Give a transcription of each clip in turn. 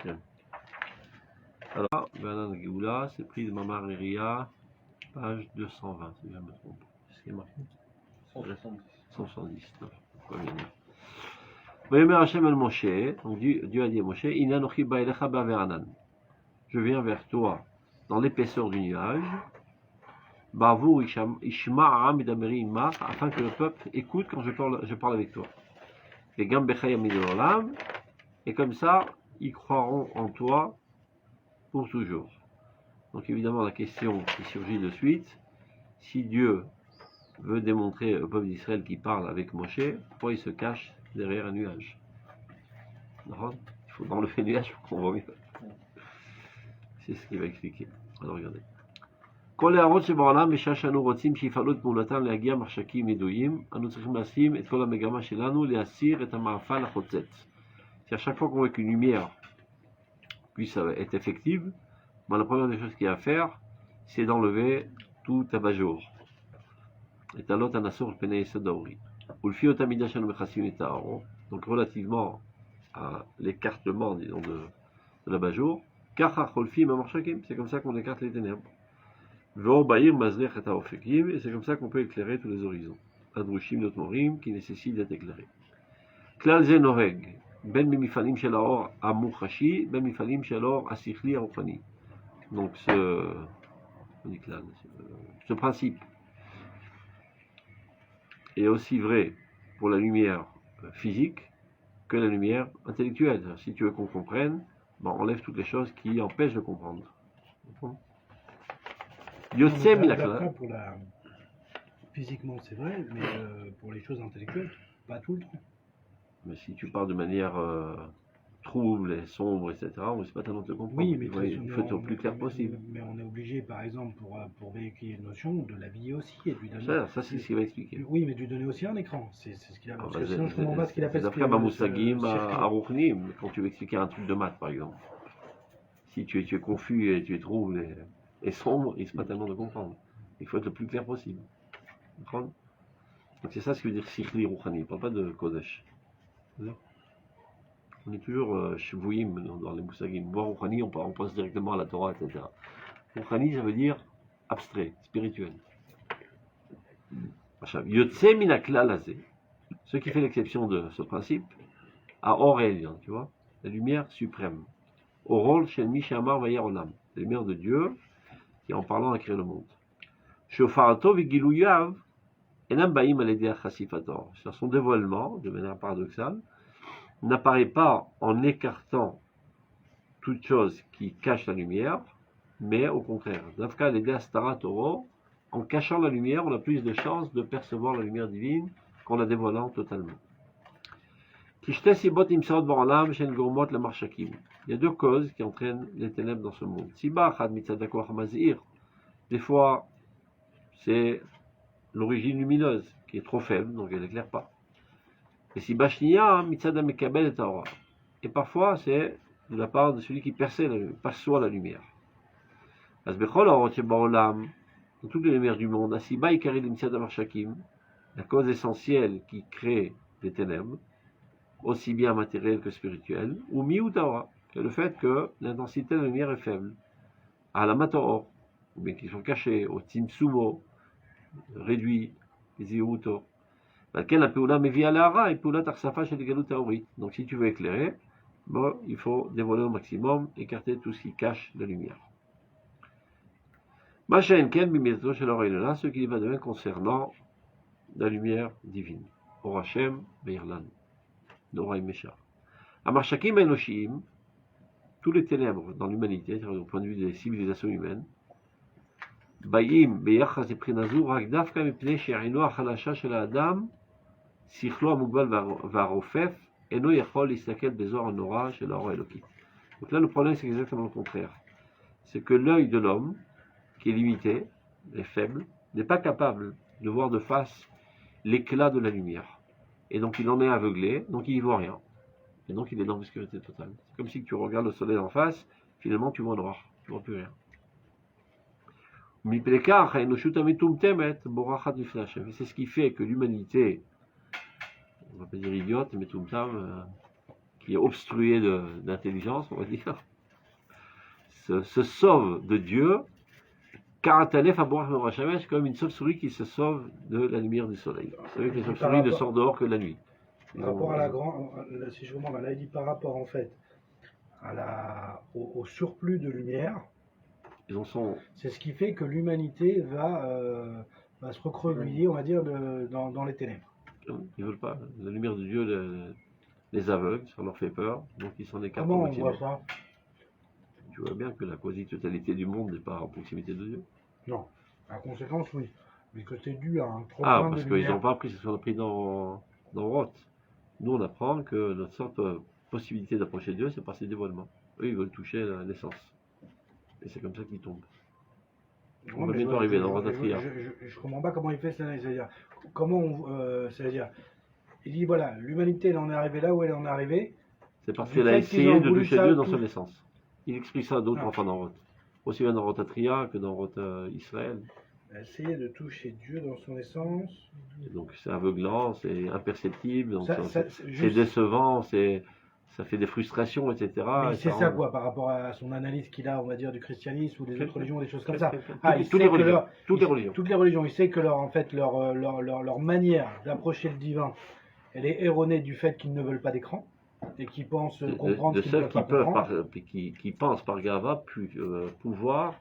Bien. Alors, Banan Géoula, c'est pris de Mamar Neria, page 220, si je me trompe. C'est marqué 170. Non, pas bien. Voyez Hachem el Moshe, donc Dieu a dit à Moshe, Inanochi Baelecha Baveranan. Je viens vers toi dans l'épaisseur du nuage, Bavu Ishma'a Midameri Imach, afin que le peuple écoute quand je parle avec toi. Et Gambechaya Midolam, et comme ça, ils croiront en toi pour toujours. Donc évidemment, la question qui surgit de suite, si Dieu veut démontrer au peuple d'Israël qu'il parle avec Moshe, pourquoi il se cache derrière un nuage? Non, il faut enlever le nuage pour qu'on voit mieux. C'est ce qu'il va expliquer. Alors regardez. כל הערות שבעולם בשעה שאנו רוצים שיפעלו את פעולתם להגיע מחשקים ידועים, אנו צריכים לשים את כל המגמה שלנו להסיר את המעפל החוצץ. C'est à chaque fois qu'on veut qu'une lumière puisse être effective, ben la première des choses qu'il y a à faire, c'est d'enlever tout abat-jour. Et talot anasur pene yesod haori. Ulfi otamida shanu mechasim et ta'aro. Donc relativement à l'écartement, disons, de l'abat-jour, kacha cholfi mamarchakim, c'est comme ça qu'on écarte les ténèbres. V'or ba'ir mazlech et ha'ofekim, et c'est comme ça qu'on peut éclairer tous les horizons. Adrushim notmorim, qui nécessitent d'être éclairés. Klal ze noreg, ben mimifalim shel haor amurchashi, ben mimifalim shel haor asichli haruchani. Donc ce principe est aussi vrai pour la lumière physique que la lumière intellectuelle. Si tu veux qu'on comprenne, ben on enlève toutes les choses qui empêchent de comprendre. Pour la... Physiquement c'est vrai, mais pour les choses intellectuelles, pas tout le temps. Mais si tu parles de manière trouble et sombre, etc., on ne sait pas tellement te comprendre. Oui, mais il faut être le plus clair possible. Mais on est obligé, par exemple, pour véhiculer une notion, de l'habiller aussi et de lui donner. Ça c'est ce qu'il va expliquer. Oui, mais de lui donner aussi un écran. C'est ce qu'il a. Parce que sinon, je ne comprends pas ce qu'il a fait. D'après Mamoussagim, à Ruchnim, quand tu veux expliquer un truc de maths, par exemple. Si tu es confus et tu es trouble et sombre, il ne se pas tellement de comprendre. Il faut être le plus clair possible. Donc c'est ça ce que veut dire Sikhli Rouhani. Il ne parle pas de Kodesh. On est toujours Shvouim dans les Moussagim. Voir Rouhani, on pense directement à la Torah, etc. Rouhani, ça veut dire abstrait, spirituel. Yotse Minakla Lazé. Ce qui fait l'exception de ce principe, à Orel, tu vois, la lumière suprême. Orol Shen Mishamar Vayer Olam. La lumière de Dieu qui, en parlant, a créé le monde. Shofarato Vigiluyav. Sur son dévoilement, de manière paradoxale, n'apparaît pas en écartant toute chose qui cache la lumière, mais au contraire. En cachant la lumière, on a plus de chances de percevoir la lumière divine qu'en la dévoilant totalement. Il y a deux causes qui entraînent les ténèbres dans ce monde. Des fois, c'est l'origine lumineuse, qui est trop faible, donc elle n'éclaire pas. Et si Bashniya, Mitzada Mekabel et Taora. Et parfois, c'est de la part de celui qui perçoit la lumière. Asbechol Aroche Baolam, dans toutes les lumières du monde, Asiba Ikari Mitzada Marshakim, la cause essentielle qui crée les ténèbres, aussi bien matérielles que spirituelles, ou Mi ou Taora, que le fait que l'intensité de la lumière est faible. À la Mataor, ou bien qu'ils sont cachés, au Timsumo, réduit, Zéuto. Laquelle la Péoula Mevia Lara et Péoula Tarsafa chez les Galut Taorit. Donc si tu veux éclairer, bon, il faut dévoiler au maximum, écarter tout ce qui cache la lumière. Machaen Ken Bimeto chez l'oreille ce qui va de même concernant la lumière divine. Orachem Beirlan. Noraï Mesha. Amarchakim Enoshim, tous les ténèbres dans l'humanité, au point de vue des civilisations humaines, באים ביחס מבחינה זו רק דווקא מפני שעינו החלשה של האדם, שכלו המוגבל והרופף, אינו יכול להסתכל בזוהר הנורא של האור האלוקי. Donc là, le problème, c'est exactement le contraire. C'est que l'œil de l'homme, qui est limité, est faible, n'est pas capable de voir de face l'éclat de la lumière. Et donc, il en est aveuglé, donc il n'y voit rien. Et donc, il est dans l'obscurité totale. C'est comme si tu regardes le soleil en face, finalement, tu vois noir, tu ne vois plus rien. C'est ce qui fait que l'humanité, on ne va pas dire idiote, mais tumtam, qui est obstrué d'intelligence, on va dire, se sauve de Dieu, Karatalef Aboach Merashamesh, comme une chauve-souris qui se sauve de la lumière du soleil. Vous savez que les chauves-souris ne sortent dehors que la nuit. Par rapport à la grande, si je comprends, là il dit par rapport en fait au surplus de lumière, c'est ce qui fait que l'humanité va se recroqueviller, on va dire, dans les ténèbres. Ils ne veulent pas. La lumière de Dieu les aveugle, ça leur fait peur, donc ils s'en écartent. Comment on voit ça? Tu vois bien que la quasi-totalité du monde n'est pas en proximité de Dieu. Non. La conséquence, oui. Mais que c'est dû à un trop plein de lumière. Ah, parce qu'ils n'ont pas appris ce qu'on a pris dans Roth. Nous, on apprend que notre seule possibilité d'approcher Dieu, c'est par ses dévoilements. Eux, ils veulent toucher l'essence. Et c'est comme ça qu'ils tombent. On va bientôt arriver dans Rotatria. Je ne comprends pas comment il fait ça. C'est-à-dire, c'est-à-dire, il dit voilà, l'humanité, elle en est arrivée là où elle en est arrivée. C'est parce qu'elle a essayé de toucher Dieu dans son essence. Il explique ça d'autres fois dans Roth. Aussi bien dans Rotatria que dans Roth Israël. Elle a essayé de toucher Dieu dans son essence. Et donc c'est aveuglant, c'est imperceptible, c'est décevant, ça fait des frustrations, etc. Mais c'est ça quoi, par rapport à son analyse qu'il a, on va dire, du christianisme ou des autres religions, des choses comme ça. Toutes les religions. Toutes les religions. Il sait que leur manière d'approcher le divin, elle est erronée du fait qu'ils ne veulent pas d'écran et qui pensent comprendre de ceux qui pensent par Gava pouvoir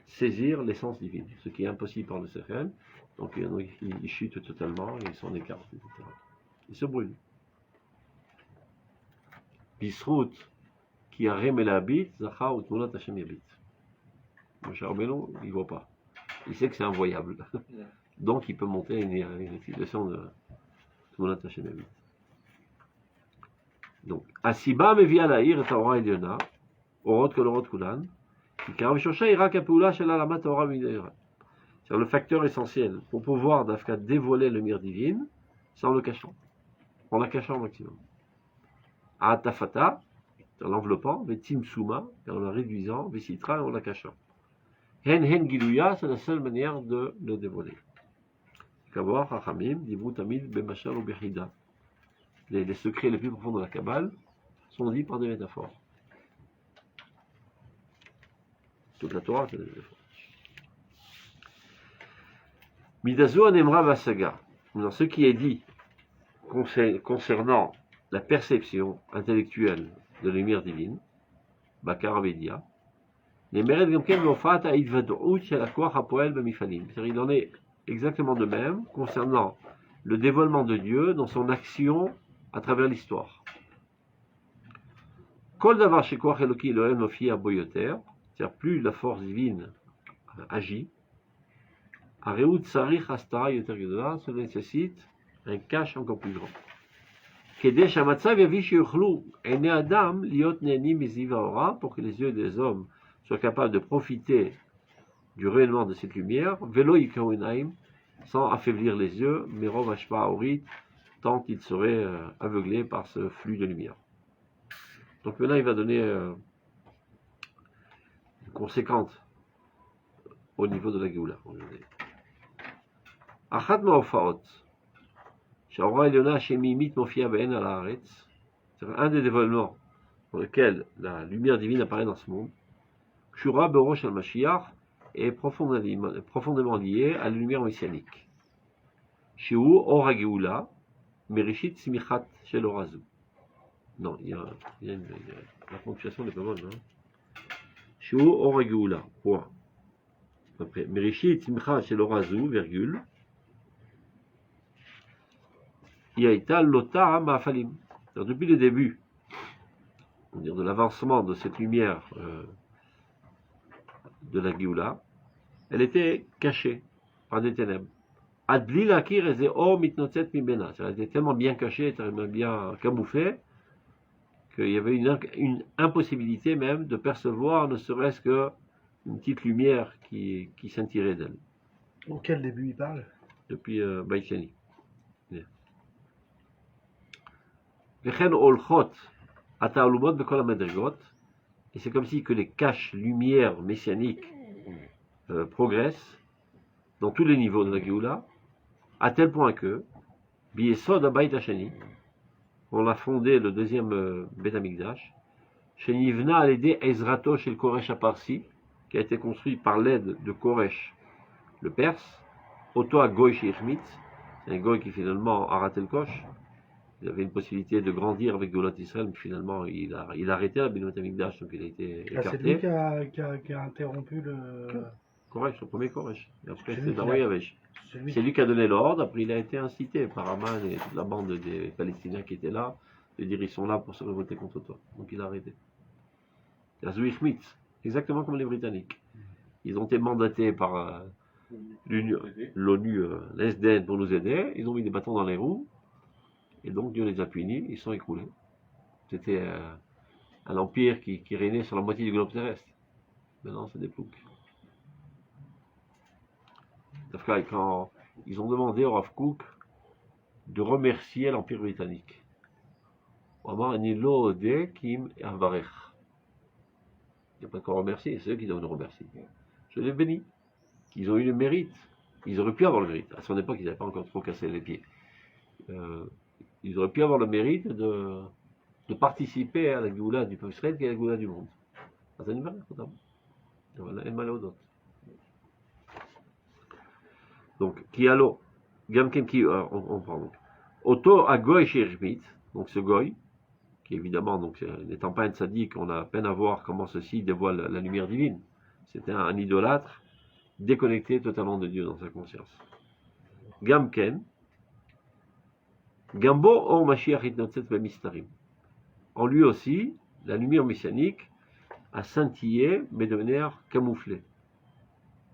saisir l'essence divine, ce qui est impossible par le Sechel. Donc ils chutent totalement, ils s'en écartent, etc. Ils se brûlent. Bisrout, qui a remé la bite, Zacha ou Tmulat Hashem Yabit. Moshe Rabbeinu, il ne voit pas. Il sait que c'est invoyable. Donc il peut monter à une situation de Tmulat Hashem Yabit. Donc, Asiba mevia laïr et Taora Eliona, Orot Kolorot Kulan, qui Karav Shosha ira Kapoula Shela Lama Taora Mineira. C'est le facteur essentiel pour pouvoir d'Afka dévoiler le lumière divine, c'est en le cachant. En la cachant au maximum. Atafata, en l'enveloppant, Vetimsuma, en la réduisant, Vesitra, en la cachant. Hen Giluya, c'est la seule manière de le dévoiler. Kavoir, Hachamim, Dibru Tamid, Bemachal ou Bechida. Les secrets les plus profonds de la Kabbale sont dits par des métaphores. Toute la Torah, c'est des métaphores. Midazo anemra vasaga. Dans ce qui est dit concernant la perception intellectuelle de la lumière divine, Bakar Avedia, il en est exactement de même concernant le dévoilement de Dieu dans son action à travers l'histoire. C'est-à-dire plus la force divine agit, cela nécessite un cache encore plus grand. Pour que les yeux des hommes soient capables de profiter du rayonnement de cette lumière, sans affaiblir les yeux, tant ils seraient aveuglés par ce flux de lumière. Donc maintenant il va donner une conséquente au niveau de la Géoula. Achat ma'ofaot, שהאורה העליונה השמימית מופיעה בעין על הארץ, c'est un des dévoilements dans lequel la lumière divine apparaît dans ce monde, Shura Berosh al-Mashiach est profondément lié à la lumière messianique. Shiu Or HaGeoula, Merishit Simichat Shel Orazu. Non, la ponctuation n'est pas bonne. Shiu Or HaGeoula, point. Après, Merishit Simichat Shel Orazu, virgule. Yaïta Lota Ma'afalim. Depuis le début, on va dire de l'avancement de cette lumière de la Géoula, elle était cachée par des ténèbres. Adli Lakir et Zéo Mitnotset Mibena. Elle était tellement bien cachée, tellement bien camouflée, qu'il y avait une impossibilité même de percevoir ne serait-ce que une petite lumière qui scintillait d'elle. Auquel début il parle? Depuis Baïtiani. Et c'est comme si que les caches lumière messianiques progressent dans tous les niveaux de la Géoula, à tel point que Biesod Abayt Hashani, on a fondé le deuxième Beth Amikdash, chez Nivna à l'aider Ezrato chez le Koresh Aparsi, qui a été construit par l'aide de Koresh, le Perse, Otto à Goy chez Irmitz, c'est un Goy qui finalement a raté le coche. Il avait une possibilité de grandir avec Goulat Israël, mais finalement il a arrêté la Beth Amikdash, donc il a été écarté. C'est lui qui a interrompu le. Koresh, le premier Koresh. Et après, C'est c'est lui Daroui qui Yavesh. Celui C'est lui qui a donné l'ordre. Après, il a été incité par Aman et toute la bande des Palestiniens qui étaient là, de dire ils sont là pour se révolter contre toi. Donc il a arrêté. Yazouï Schmitz, exactement comme les Britanniques. Ils ont été mandatés par l'ONU, l'SDN pour nous aider. Ils ont mis des bâtons dans les roues. Et donc Dieu les a punis. Ils sont écroulés. C'était un empire qui régnait sur la moitié du globe terrestre. Maintenant, c'est des ploucs. Quand ils ont demandé au Rav Kook de remercier l'Empire britannique. Il n'y a pas qu'à remercier, c'est eux qui doivent nous remercier. Je les bénis. Ils ont eu le mérite. Ils auraient pu avoir le mérite. À son époque, ils n'avaient pas encore trop cassé les pieds. Ils auraient pu avoir le mérite de participer à la Géoula du peuple Israël qui est la Géoula du monde. Donc, qui allo, Gamken qui, on prend donc. Auto à Goy chez Schmitt, donc ce Goy, qui évidemment, donc, n'étant pas un tzaddik, on a peine à voir comment ceci dévoile la lumière divine. C'était un idolâtre, déconnecté totalement de Dieu dans sa conscience. Gamken, Gambo or Mashiach itnotzet bemistarim. En lui aussi, la lumière messianique a scintillé, mais de manière camouflée.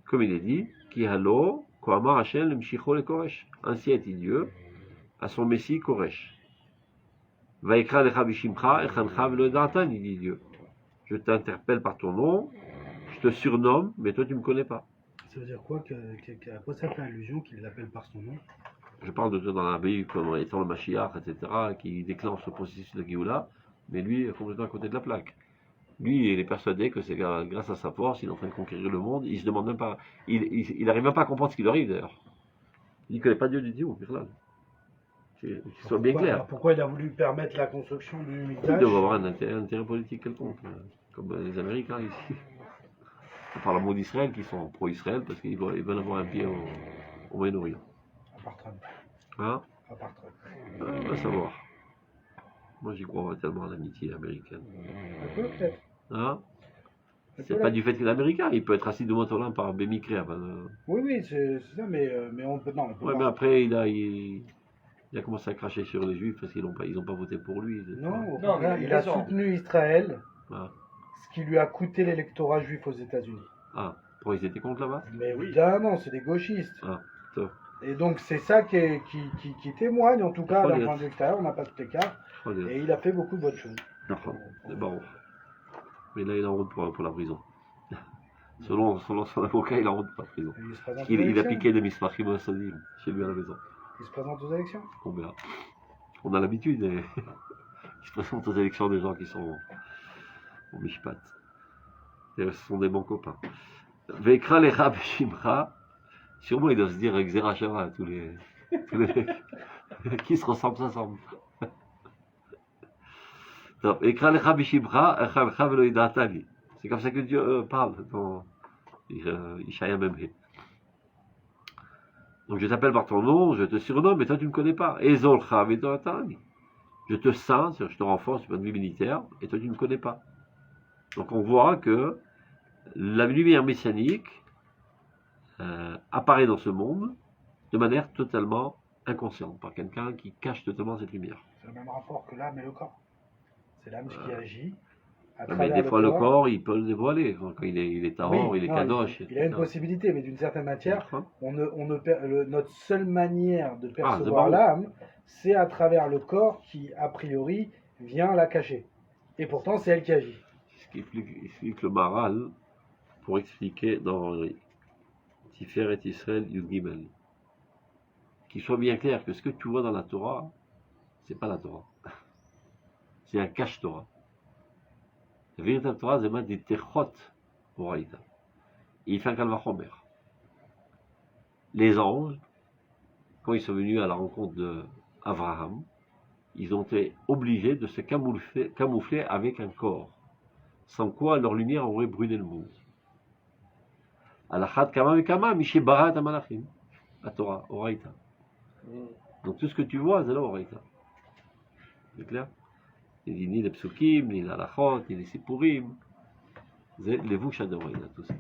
Comme il est dit, qui allo, Koamar Hashem le Mshicho le Koresh. Ainsi a dit Dieu à son Messie Koresh. Vaikra lecha bishimcha echancha velo da'atan, il dit Dieu. Je t'interpelle par ton nom, je te surnomme, mais toi tu ne me connais pas. Ça veut dire quoi à quoi ça fait allusion qu'il l'appelle par son nom? Je parle de toi dans la Bible comme étant le Mashiach, etc., qui déclenche le processus de Géoula, mais lui est complètement à côté de la plaque. Lui, il est persuadé que c'est grâce à sa force, il est en train de conquérir le monde, il se demande même pas, il n'arrive même pas à comprendre ce qui lui arrive d'ailleurs. Il ne connaît pas Dieu du tout, qu'il soit bien clair. Alors pourquoi il a voulu permettre la construction du Mikdash? Il doit avoir un intérêt politique quelconque, comme les Américains ici. On parle mot d'Israël qui sont pro-Israël parce qu'ils veulent avoir un pied au Moyen-Orient. À part Trump. Hein? À part Trump. On va savoir. Moi j'y crois tellement à l'amitié américaine. Peut-être. Hein? C'est pas du fait qu'il est américain, il peut être assis de Motorin par Bémicré. Oui, c'est ça, mais on peut. Non, on peut ouais, mais après il a commencé à cracher sur les Juifs parce qu'ils n'ont pas voté pour lui. Non, il a soutenu Israël, ce qui lui a coûté l'électorat juif aux États-Unis. Ah, pourquoi ils étaient contre là-bas? Mais évidemment, c'est des gauchistes. Ah, top. Et donc c'est ça qui témoigne, en tout cas, d'un point de vue extérieur, on n'a pas tout écart. Et il a fait beaucoup de bonnes choses. C'est bon. Mais là, il est en route pour la prison. Selon son avocat, il est en route pour la prison. Il a piqué des mismachim au Sadim chez lui à la maison. Il se présente aux élections? On a l'habitude. Il se présente aux élections des gens qui sont au Mishpat. Et ce sont des bons copains. Vekra lecha b'shimcha. Sûrement, ils doivent se dire Xera Shava, tous les qui se ressemblent, s'assemblent. Vekra lecha b'shimcha echancha velo idatani. C'est comme ça que Dieu parle dans Ishaya Memhe. Donc je t'appelle par ton nom, je te surnomme, mais toi tu ne me connais pas. Ezolcha v'edoratani. Je te sens, je te renforce du point de vue militaire, et toi tu ne me connais pas. Donc on voit que la lumière messianique apparaît dans ce monde de manière totalement inconsciente, par quelqu'un qui cache totalement cette lumière. C'est le même rapport que l'âme et le corps. C'est l'âme qui agit. Mais des fois le corps, il peut le dévoiler. Quand il est tahor, il est kadosh. Il a une possibilité, mais d'une certaine matière, notre seule manière de percevoir l'âme, c'est à travers le corps qui, a priori, vient la cacher. Et pourtant, c'est elle qui agit. Ce qui explique le Maral pour expliquer dans Tiferet Israël Yud Gimel. Qu'il soit bien clair que ce que tu vois dans la Torah, c'est pas la Torah. C'est un cache-Torah. La véritable Torah, c'est des techot pour Haïta. Il fait un calvachomer. Les anges, quand ils sont venus à la rencontre d'Abraham, ils ont été obligés de se camoufler avec un corps, sans quoi leur lumière aurait brûlé le monde. Alachat kama vekama, miché barat amalachim, la Torah, Oraita. Donc tout ce que tu vois, c'est là Oraita. C'est clair? Il dit ni les psukim, ni la lachot, ni les sipurim. C'est les vouches de Oraita, tout ça.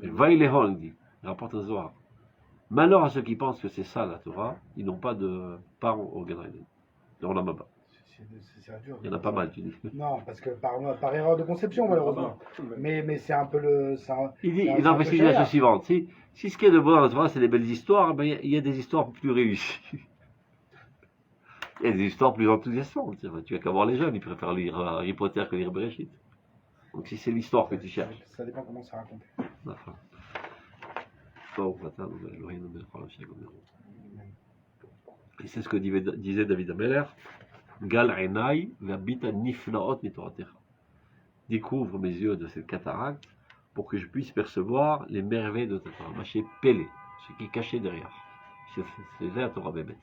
Vaïléhon, il dit, il rapporte un Zohar. Malheur à ceux qui pensent que c'est ça la Torah, ils n'ont pas de part au Gan Eden. Dans la Maba. Il y en a pas mal, tu dis. Non, parce que par erreur de conception, malheureusement. Mais c'est un peu le. Il investit la chose suivante. Si ce qui est de bon dans la Torah, c'est des belles histoires, ben, il y a des histoires plus réussies. Il y a des histoires plus enthousiasmantes. Tu vas qu'à voir les jeunes, ils préfèrent lire Harry Potter que lire Bereshit. Donc si c'est l'histoire que tu cherches. Ça dépend comment c'est raconté. Enfin. Et c'est ce que disait David Ameller. Gal Enai v'abita niflaot mitoratecha. Découvre mes yeux de cette cataracte pour que je puisse percevoir les merveilles de ta Torah. Maché Pélé, ce qui est caché derrière. C'est la Torah Bébét.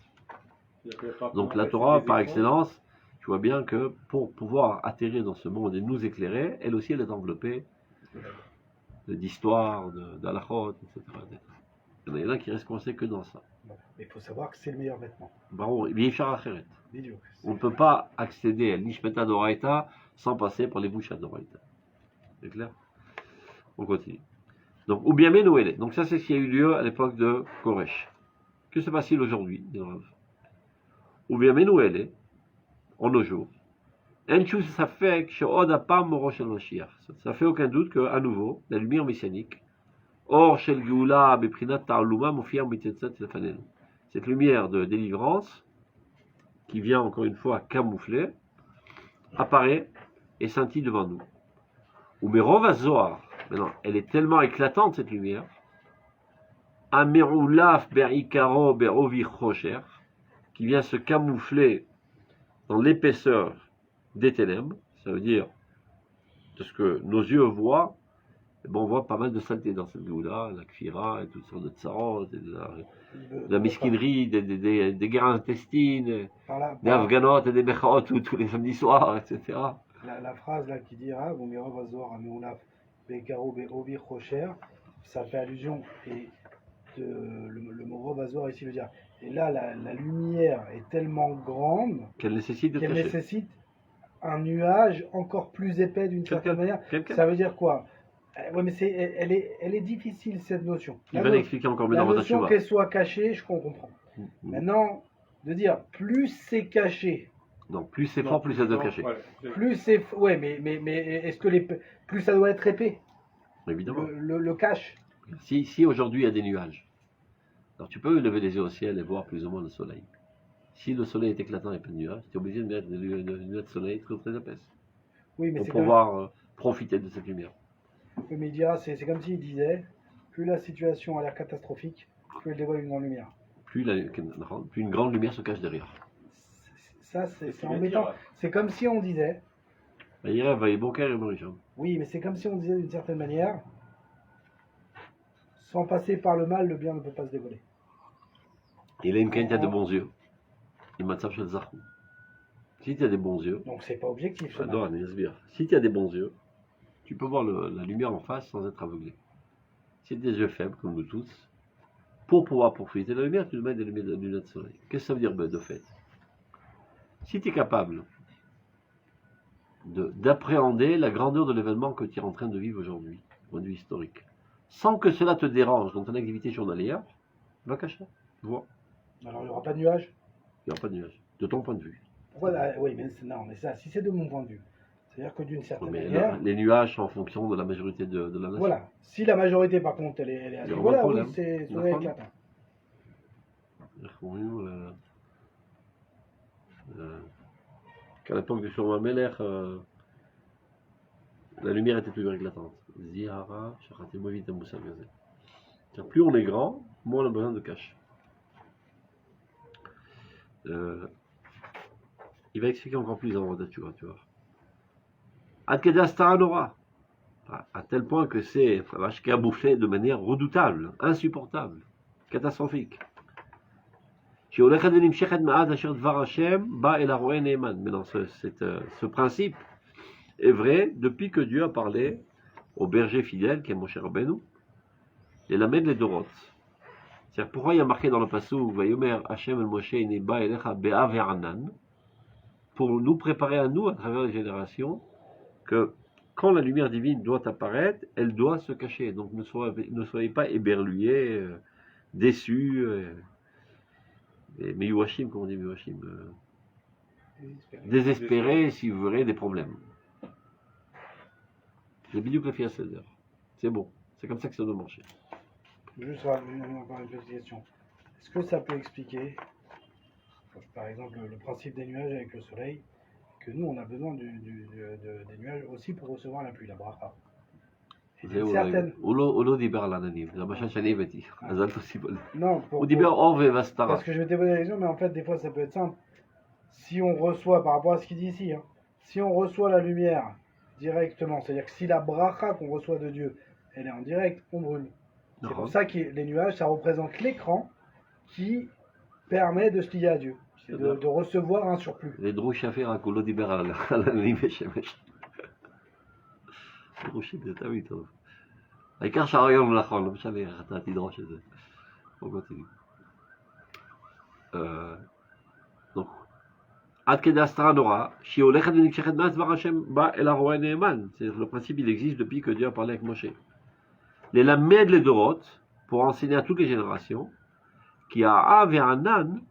Donc la Torah, par excellence, tu vois bien que pour pouvoir atterrir dans ce monde et nous éclairer, elle aussi elle est enveloppée d'histoire, d'alachot, etc. Il y en a qui restent coincés que dans ça. Mais il faut savoir que c'est le meilleur vêtement. On ne peut pas accéder à l'Ishmeta d'Oraita sans passer par les bouches d'Oraita. C'est clair? On continue. Donc, ou bien Menouélé. Donc ça c'est ce qui a eu lieu à l'époque de Koresh. Que se passe-t-il aujourd'hui? Ou bien Menouélé, en nos jours. Ça fait aucun doute qu'à nouveau, la lumière messianique, Or shel Geoula beprinat ta'aluma mofia mitetzat lefanenu. Cette lumière de délivrance, qui vient encore une fois camoufler, apparaît et scintille devant nous. Ou merov Zohar, maintenant, elle est tellement éclatante cette lumière, amerulaf berikaro berovi chosher, qui vient se camoufler dans l'épaisseur des ténèbres, ça veut dire de ce que nos yeux voient. Bon, on voit pas mal de saleté dans cette Géoula, la kfira, et toutes sortes de tsarot, de la mesquinerie, des guerres intestines, des afghanotes et des mechaot tous les samedis soirs, etc. La phrase là qui dit ah, ça fait allusion, et le mot rovazor ici veut dire, et là la lumière est tellement grande qu'elle nécessite un nuage encore plus épais d'une certaine manière. Ça veut dire quoi? Oui, mais elle est difficile cette notion. Il va l'expliquer encore mieux dans la notion qu'elle soit cachée, je comprends. Maintenant, de dire plus c'est caché. Non, plus c'est fort, plus ça doit être caché. Plus c'est. Ouais, mais est-ce que plus ça doit être épais? Évidemment. Le cache. Si aujourd'hui il y a des nuages, alors tu peux lever les yeux au ciel et voir plus ou moins le soleil. Si le soleil est éclatant et pas de nuages, tu es obligé de mettre des lunettes de soleil très très épaisses. Oui, mais pour pouvoir profiter de cette lumière. Le média, c'est comme s'il disait, plus la situation a l'air catastrophique, plus elle dévoile une grande lumière. Plus une grande lumière se cache derrière. Ça, c'est embêtant. C'est comme si on disait... Oui, mais c'est comme si on disait d'une certaine manière, sans passer par le mal, le bien ne peut pas se dévoiler. Il a une qualité de bons yeux. Si tu as des bons yeux... Donc c'est pas objectif. Si tu as des bons yeux, tu peux voir la lumière en face sans être aveuglé. Si tu as des yeux faibles, comme nous tous, pour pouvoir profiter de la lumière, tu dois mettre des lunettes de soleil. Qu'est-ce que ça veut dire de fait? Si tu es capable d'appréhender la grandeur de l'événement que tu es en train de vivre aujourd'hui, point de vue historique, sans que cela te dérange dans ton activité journalière, va cacher, vois. Alors il n'y aura pas de nuages? Il n'y aura pas de nuages, de ton point de vue. Voilà, oui, mais non, mais ça, si c'est de mon point de vue, c'est-à-dire que d'une certaine manière... Les nuages sont en fonction de la majorité de la nation. Voilà. Si la majorité, par contre, elle est à ce niveau-là, oui, c'est éclatant. Qu'à l'époque du Shlomo Meler, la lumière était toujours éclatante. Plus on est grand, moins on a besoin de cache. Il va expliquer encore plus en tu vois. À tel point que c'est camouflé de manière redoutable, insupportable, catastrophique. Maintenant, ce principe est vrai depuis que Dieu a parlé au berger fidèle qui est Moshe Rabbeinu et l'amène les Dorot. C'est-à-dire pourquoi il y a marqué dans le passage Vayomer Hashem el Moshe Ineba Elecha Be'a Ve'anan, pour nous préparer à nous à travers les générations que quand la lumière divine doit apparaître, elle doit se cacher. Donc ne soyez pas éberlués, déçus, Miyuashim, comment on dit Miyuashim, désespérés si vous verrez des problèmes. C'est bidou que la Seder. C'est bon. C'est comme ça que ça doit marcher. Juste encore une petite question. Est-ce que ça peut expliquer, par exemple, le principe des nuages avec le soleil, que nous, on a besoin des nuages aussi pour recevoir la pluie, la bracha. Non, parce que je m'étais posé la question, mais en fait, des fois, ça peut être simple. Si on reçoit, par rapport à ce qu'il dit ici, hein, si on reçoit la lumière directement, c'est-à-dire que si la bracha qu'on reçoit de Dieu, elle est en direct, on brûle. C'est pour ça que les nuages, ça représente l'écran qui permet de se lier à Dieu, de recevoir un surplus. Les drouchafir à Kolo Diber à la Nive Shemesh. דרושים זה תמיד טוב. העיקר שהרעיון הוא נכון, לא משנה איך אתה תדרוש את זה. עד כדי הסתרה נוראה, שהיא הולכת ונמשכת מאז דבר השם בא אל הרועה נאמן. C'est-à-dire le principe il existe depuis que Dieu a parlé avec Moshe. Les lamed les dorot, pour enseigner à toutes les générations, qui a Av et Anan,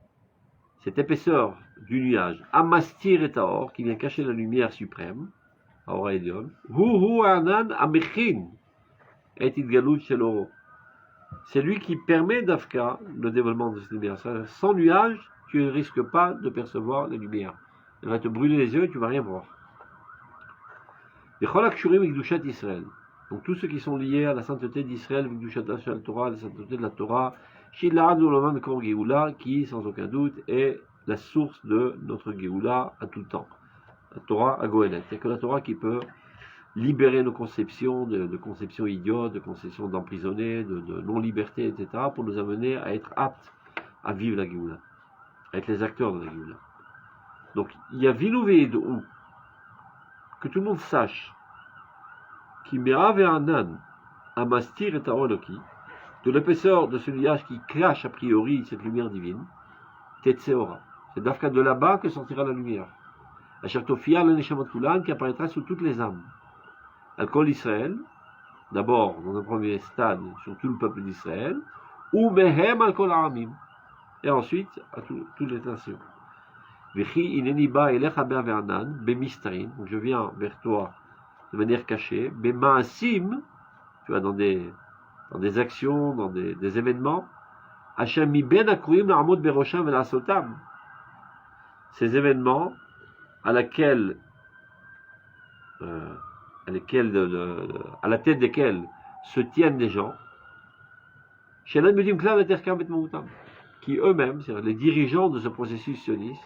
cette épaisseur du nuage, Amastir et Taor, qui vient cacher la lumière suprême, Aora Edion, Hu Anan Amechin, et Idgalut Sheloro. C'est lui qui permet d'Afka le développement de cette lumière. Sans nuage, tu ne risques pas de percevoir les lumières. Elle va te brûler les yeux et tu ne vas rien voir. Les Cholak Shurim Ikdushat Israël. Donc tous ceux qui sont liés à la sainteté d'Israël, Ikdushat Shal Torah, la sainteté de la Torah, Shilad Ulaman Kor Geoula, qui sans aucun doute est la source de notre Geoula à tout le temps. La Torah à Goélet. C'est que la Torah qui peut libérer nos conceptions, de conceptions idiotes, de conceptions d'emprisonnés, de non-liberté, etc., pour nous amener à être aptes à vivre la Géoula, à être les acteurs de la Géoula. Donc, il y a Vilouvé de où que tout le monde sache qui mera vers un âne à mastir et taoloki, de l'épaisseur de ce nuage qui cache a priori cette lumière divine, Tetseora. C'est d'Afka de là-bas que sortira la lumière. À Chertofia, le Neshamot Kulan, qui apparaîtra sous toutes les âmes. Al-Kol Israël, d'abord, dans un premier stade, sur tout le peuple d'Israël, ou Mehem Al-Kol Aramim, et ensuite à toutes les nations. Vechi ineniba elecha be'avernan, be'mistarin, donc je viens vers toi de manière cachée, be'maasim, tu vois, dans des actions, dans des événements, Hashem mi ben akruim na'amod be'rosham ve'la'asotam, ces événements à la tête desquels se tiennent des gens, qui eux-mêmes, c'est-à-dire les dirigeants de ce processus sioniste,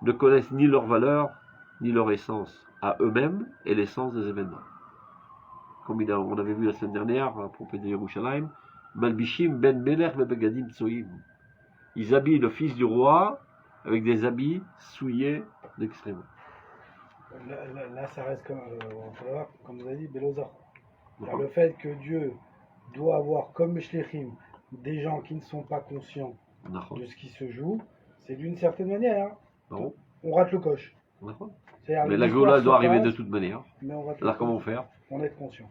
ne connaissent ni leur valeur, ni leur essence à eux-mêmes et l'essence des événements. Comme on avait vu la semaine dernière à propos de Yerushalayim, Malbishim ben Melech bebegadim tsoim. Ils habillent le fils du roi avec des habits souillés d'extrêmement. Là, ça reste comme vous avez dit, Belozar. Le fait que Dieu doit avoir comme Shlichim des gens qui ne sont pas conscients de ce qui se joue, c'est d'une certaine manière. On rate le coche. Mais la Géoula doit arriver de toute manière. Alors comment faire? On est conscient.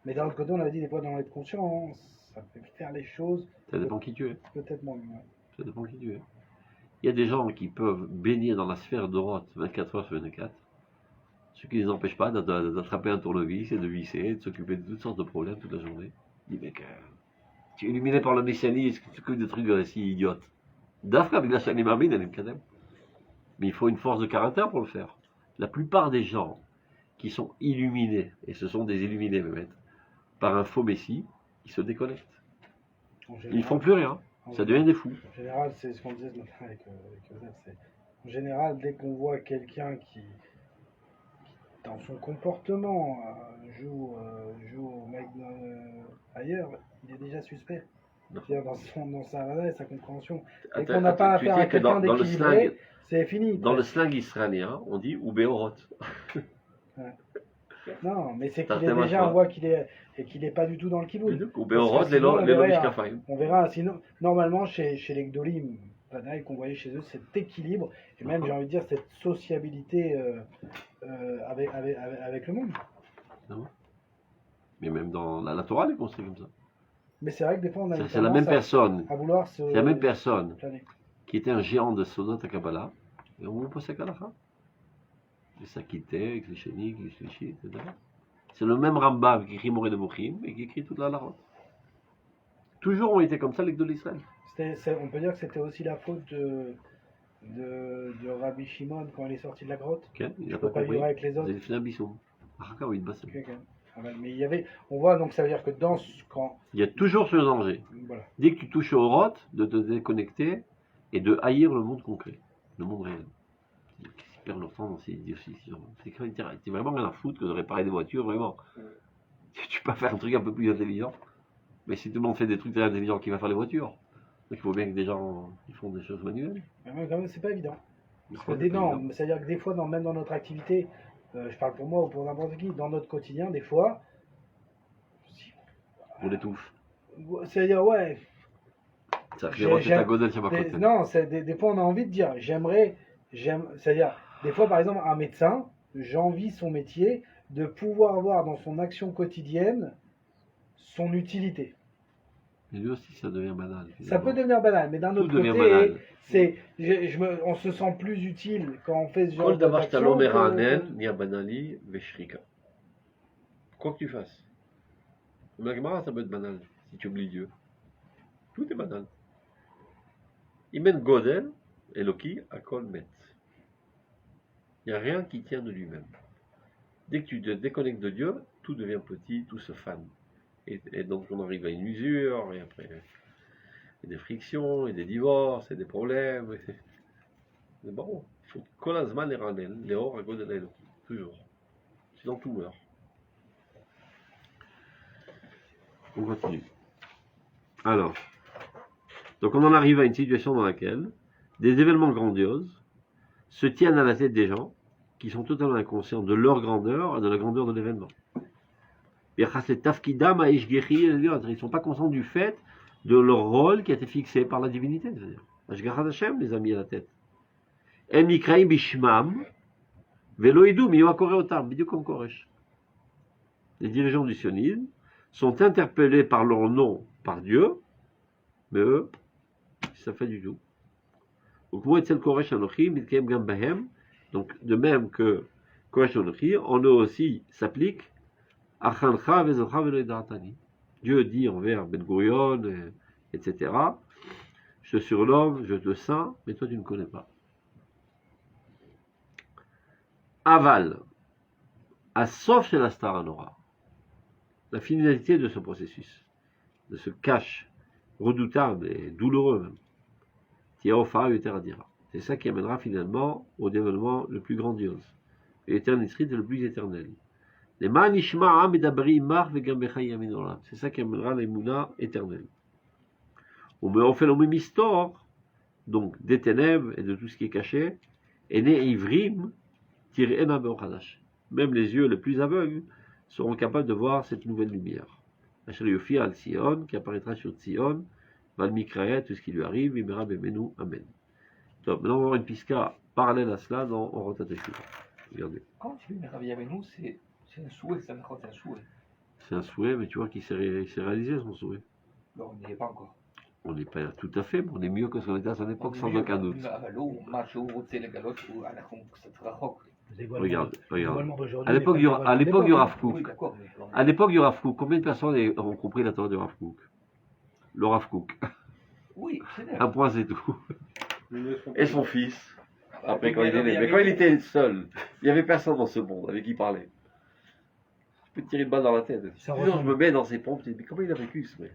Mais d'un autre côté, on avait dit des fois dans l'être conscient, ça peut faire les choses. Ça dépend qui tu es. Peut-être moins mieux. Ça dépend qui tu es. Il y a des gens qui peuvent baigner dans la sphère d'Oroth 24 heures sur 24, ce qui ne les empêche pas d'attraper un tournevis et de visser, de s'occuper de toutes sortes de problèmes toute la journée. Il dit, mec, tu es illuminé par le messianisme, tu t'occupes de trucs si idiotes. Dafka avec la chaîne Imamine, elle est kadem. Mais il faut une force de caractère pour le faire. La plupart des gens qui sont illuminés, et ce sont des illuminés même, par un faux messie, ils se déconnectent. Ils ne font plus rien. Ça devient des fous. En général, c'est ce qu'on disait ce matin avec Joseph. En général, dès qu'on voit quelqu'un qui, dans son comportement, joue au mec ailleurs, il est déjà suspect. C'est-à-dire dans sa havana et sa compréhension. Et Attends, qu'on n'a pas tu affaire dis à que quelqu'un dans le d'équilibré, slang, c'est fini. dans le slang israélien, on dit ou béorot. Non, mais c'est qu'il est Certainement déjà, pas. on voit qu'il est pas du tout dans le kibout. Ou béorot, les lomishkafayim. On verra, sinon, normalement, chez les Gdolim, qu'on voyait chez eux, cet équilibre, et même, j'ai envie de dire, cette sociabilité avec le monde. Non. Mais même dans la Torah, elle est construite comme ça. Mais c'est vrai que des fois, on a C'est la même personne. à vouloir se. C'est la même personne planer. qui était un géant de Sodot à Kabbalah. Et on vous pose à Kalacha. Et ça quittait avec les chéniques, les shlichit, etc. C'est le même Rambam qui écrit Moré de Mouchim et qui écrit toute la Larot. Toujours ont été comme ça les Gdol Israël. On peut dire que c'était aussi la faute de Rabbi Shimon quand il est sorti de la grotte. Okay, il ne n'a peut pas vivre avec les Vous autres. avez fait un bisson. Mais il y avait, on voit donc ça veut dire que quand il y a toujours ce danger. Voilà. Dès que tu touches au rot, de te déconnecter et de haïr le monde concret, le monde réel. Ils perdent leur temps dans ces idioties. C'est vraiment rien à foutre que de réparer des voitures, vraiment. Tu peux pas faire un truc un peu plus intelligent. Mais si tout le monde fait des trucs très intelligents, qui va faire les voitures? Donc il faut bien que des gens ils font des choses manuelles. Mais quand même, c'est pas évident. C'est-à-dire que des fois, même dans notre activité, je parle pour moi ou pour n'importe qui, dans notre quotidien, des fois, on l'étouffe. C'est-à-dire, ouais. Ça fait ta godelle sur ma côté. Non, des fois, on a envie de dire, c'est-à-dire, des fois, par exemple, un médecin, j'envie son métier de pouvoir voir dans son action quotidienne son utilité. Mais lui aussi, ça devient banal. Finalement. Ça peut devenir banal, mais d'un autre côté, on se sent plus utile quand on fait ce genre d'action. Quoi que tu fasses. Le Gemara, ça peut être banal, si tu oublies Dieu. Tout est banal. Imen Godel, Eloki, Akol Met. Il n'y a rien qui tient de lui-même. Dès que tu te déconnectes de Dieu, tout devient petit, tout se fane. Et donc on arrive à une usure, et après et des frictions, et des divorces, et des problèmes. Mais bon, il faut Kolazman et Ranel, Léor, Agodel, Eloki. Toujours. Sinon tout meurt. On continue. Alors, donc on en arrive à une situation dans laquelle des événements grandioses se tiennent à la tête des gens qui sont totalement inconscients de leur grandeur et de la grandeur de l'événement. Ils ne sont pas conscients du fait de leur rôle qui a été fixé par la divinité. C'est-à-dire, Hashem les a mis à la tête. Les dirigeants du sionisme sont interpellés par leur nom, par Dieu, mais eux, ça fait du tout. Donc, de même que Koresh Anochi, en eux aussi s'applique Dieu dit envers Ben Gurion, etc. Je te surnomme, je te sens, mais toi tu ne connais pas. Aval, à sauf chez la star Anora. La finalité de ce processus, de ce cache redoutable et douloureux même, c'est ça qui amènera finalement au développement le plus grandiose. Et l'éternité est le plus éternel. C'est ça qui amènera l'émouna éternelle. On fait le même histoire, donc des ténèbres et de tout ce qui est caché, et né ivrim, même les yeux les plus aveugles seront capables de voir cette nouvelle lumière. Qui apparaîtra sur Tzion, Valmikraet, tout ce qui lui arrive, Imera Bemenu, Amen. Donc, maintenant on va voir une pisca parallèle à cela dans Orota Teshuvah. Regardez. Quand tu dis Imera Bemenu, c'est un souhait, c'est un souhait. C'est un souhait, mais tu vois qu'il s'est réalisé son souhait. Non, on n'y est pas encore. On n'est pas tout à fait, mais on est mieux que ce qu'on était à son époque, sans aucun doute. Regarde. À l'époque du Rav Kook, combien de personnes ont compris la Torah du Rav Kook? Le Rav Kook. Oui, c'est un point, c'est tout. Et son fils. Après, quand il est né. Mais quand il était seul, il n'y avait personne dans ce monde avec qui parler. Je peux te tirer une balle dans la tête. Toujours, je me mets dans ses pompes, je dis, mais comment il a vécu ce mec?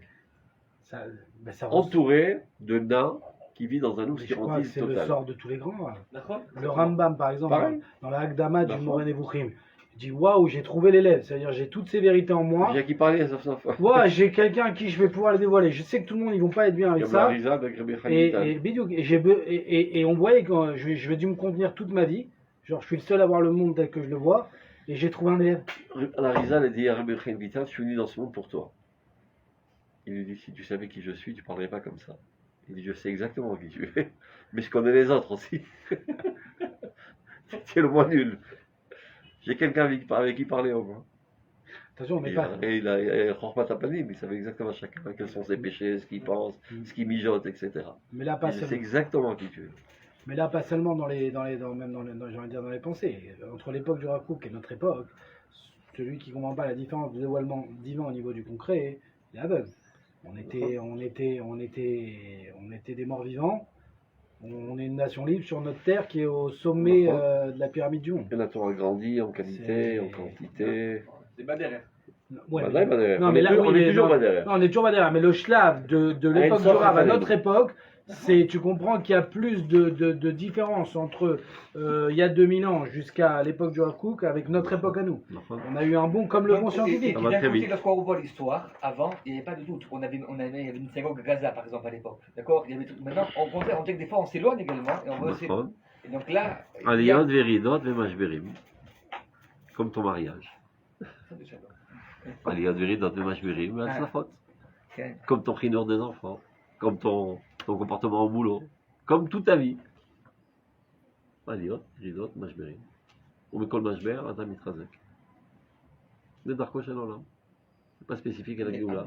Entouré de nains qui vit dans un obscurantisme total. C'est le sort de tous les grands. Le Rambam, par exemple, dans la Hakdama du Moreh Nevuchim, dis waouh, j'ai trouvé l'élève. C'est-à-dire, j'ai toutes ces vérités en moi. J'ai qui parlait, sauf ça. Ouais, j'ai quelqu'un à qui je vais pouvoir les dévoiler. Je sais que tout le monde, ils vont pas être bien avec ça. Et on voyait que je vais dû me contenir toute ma vie. Genre, je suis le seul à voir le monde tel que je le vois. Et j'ai trouvé un élève. La Rizal a dit à Rabbi Chaim Vital, je suis venu dans ce monde pour toi. Il lui dit, si tu savais qui je suis, tu parlerais pas comme ça. Il dit, je sais exactement qui tu es, mais je connais les autres aussi. C'est le moins nul. J'ai quelqu'un avec qui parler au moins. Attention, on n'est pas. Et il a Chormat Tapanim, il savait exactement chacun quels sont ses péchés, ce qu'il pense, ce qu'il mijote, etc. Mais là, pas je sais exactement qui tu es. Mais là, pas seulement même j'ai envie de dire dans les pensées. Entre l'époque du Rav Kook et notre époque, celui qui ne comprend pas la différence du dévoilement divin au niveau du concret, il est aveugle. On était des morts vivants. On est une nation libre sur notre terre qui est au sommet de la pyramide du monde. Et la Torah grandit en qualité, en quantité. C'est pas derrière. Ouais, on est toujours pas derrière. Non, on est toujours pas derrière. Mais le shlav de l'époque du Rav à notre époque, tu comprends qu'il y a plus de différence entre il y a 2000 ans jusqu'à l'époque du Rav Kook avec notre époque à nous. On a eu un bond comme le bon scientifique. D'un côté, lorsqu'on revoit l'histoire, avant, il n'y avait pas de doute. Il y avait une synagogue Gaza, par exemple, à l'époque. D'accord. Maintenant, au contraire, on dit que des fois, on s'éloigne également. Et donc là. Aliyot, Veridot, Vemashberim. Comme ton mariage. Aliyot, Veridot, Vemashberim, c'est la faute. Comme ton chinour des enfants. Comme ton comportement au boulot, comme toute ta vie. Aliyot, Veridot, Mashberim. On met kol mashber, Adam mitrazek. Le darko shel olam. C'est pas spécifique à la Géoula.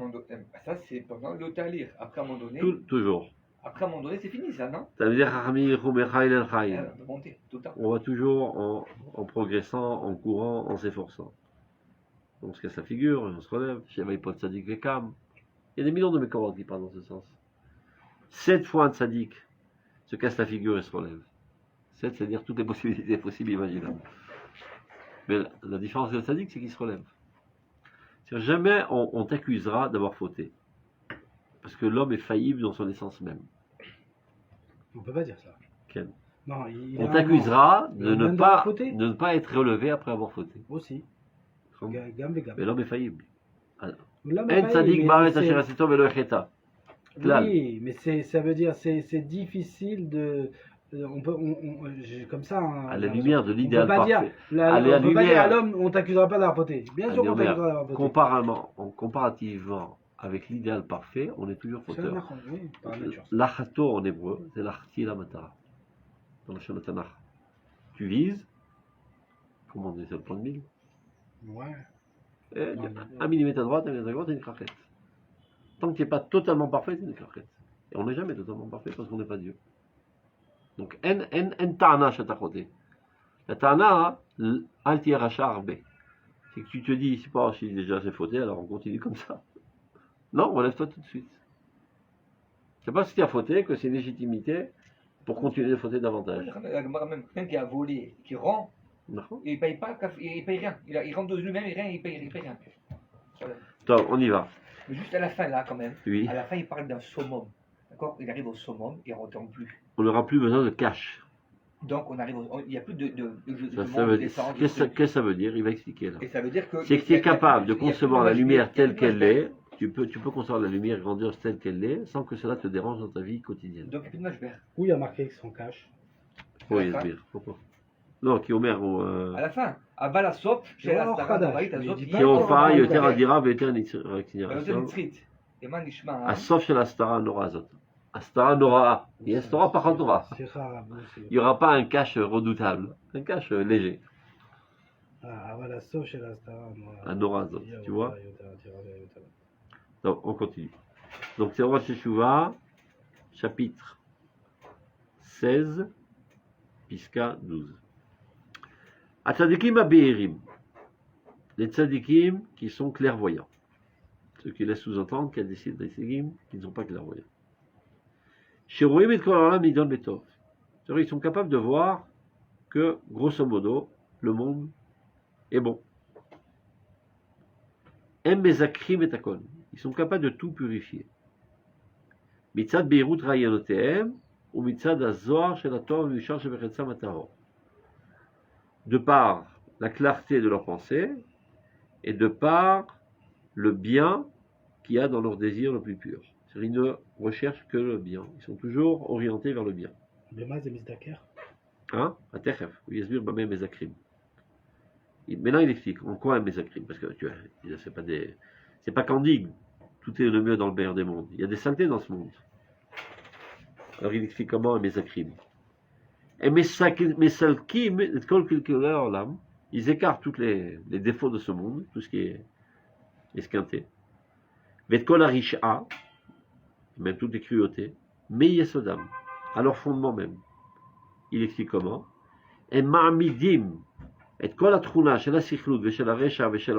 Ça, c'est pendant le talir. Après, à un moment donné. Toujours. Après, à un moment donné, c'est fini, ça, non? Ça veut dire Chachami Chumecha Ilel Chaim. On peut monter tout le temps. On va toujours en progressant, en courant, en s'efforçant. On se casse la figure, on se relève. Sheva Ipot Tzadik Vekam. Il y a des millions de mécorantes qui parlent dans ce sens. 7 fois un tzaddik se casse la figure et se relève. 7, c'est-à-dire toutes les possibilités possibles et imaginables. Mais la différence de tzaddik, c'est qu'il se relève. C'est-à-dire, jamais on t'accusera d'avoir fauté. Parce que l'homme est faillible dans son essence même. On ne peut pas dire ça. Ken. Non, on t'accusera de ne pas être relevé après avoir fauté. Aussi. Mais l'homme est faillible. En tzaddik ba'aretz asher asito velo echeta. Oui, mais ça veut dire c'est difficile de comme ça. À la lumière de l'idéal parfait. On ne peut pas dire à l'homme, on t'accusera pas d'avoir fauté. Bien sûr qu'on t'accusera d'avoir fauté. Comparativement avec l'idéal parfait, on est toujours fauteur. Oui, par nature. L'achato en hébreu, c'est l'achti la matara. Dans le Shana Tanakh. Tu vises, comment on dit, c'est le plan de mille. Ouais. Un millimètre à droite, un millimètre à gauche, c'est une crachette. Tant que tu n'es pas totalement parfait, c'est une crachette. Et on n'est jamais totalement parfait parce qu'on n'est pas Dieu. Donc, en ta'ana côté. La ta'ana, al racha arbe. C'est que tu te dis, c'est pas si déjà j'ai fauté, alors on continue comme ça. Non, relève-toi tout de suite. C'est pas si tu as fauté que c'est une légitimité pour continuer de fauter davantage. Même qui a volé, qui rend, non. Il paye pas, il paye rien. Il rentre de lui-même et rien, il paye rien. Donc, on y va. Mais juste à la fin, là, quand même. Oui. À la fin, il parle d'un summum. D'accord? Il arrive au summum, il ne retombe plus. On n'aura plus besoin de cash. Donc, on arrive il n'y a plus de qu'est-ce que ça veut dire? Il va expliquer là. Et ça veut dire que. C'est que tu es capable de concevoir la lumière telle qu'elle est. Tu peux concevoir la lumière grandiose telle qu'elle est sans que cela te dérange dans ta vie quotidienne. Donc, il n'y a plus de mashber. Oui, il y a marqué que son cash. Oui, Esbir. Pourquoi? Non, qui Omer ou. À la fin. Abba la sop, chez la stara, qui Ofa, Yoter Adira, Veter Nitziraction. Assof chez la stara Nora Azot. Astara Nora. Il y a Astara par Nora. Il n'y aura pas un cache redoutable, un cache léger. Ah, voilà, sauf chez la stara Nora. Un Nora Azot, tu vois. Donc, on continue. Donc, c'est Rosh Teshuvah, chapitre 16, Piska 12. Atzadikim abeerim. Les tzadikim qui sont clairvoyants. Ce qui laisse sous-entendre qu'il y a des tzadikim qui ne sont pas clairvoyants. Sheroim et Kolalam Nidon Betov. Ils sont capables de voir que, grosso modo, le monde est bon. Em bezakrim et akon. Ils sont capables de tout purifier. Mitzad beirut rayanotehem ou mitzad azor shel atov v'yishar shebechetza mataro. De par la clarté de leur pensée et de par le bien qu'il y a dans leur désir le plus pur. C'est-à-dire, ils ne recherchent que le bien. Ils sont toujours orientés vers le bien. Hein? Maintenant, il explique en quoi un mésacrim. Parce que tu vois, c'est pas candide. Tout est le mieux dans le meilleur des mondes. Il y a des saletés dans ce monde. Alors, il explique comment un mésacrim. Et mesalkim, ils écartent tous les défauts de ce monde, tout ce qui est esquinté. Vetkol arisha, même toutes les cruautés, mais yesodam, à leur fondement même. Il explique comment. Et ma'amidim, et kol atruna, shel hasichlut, veshel haresha, veshel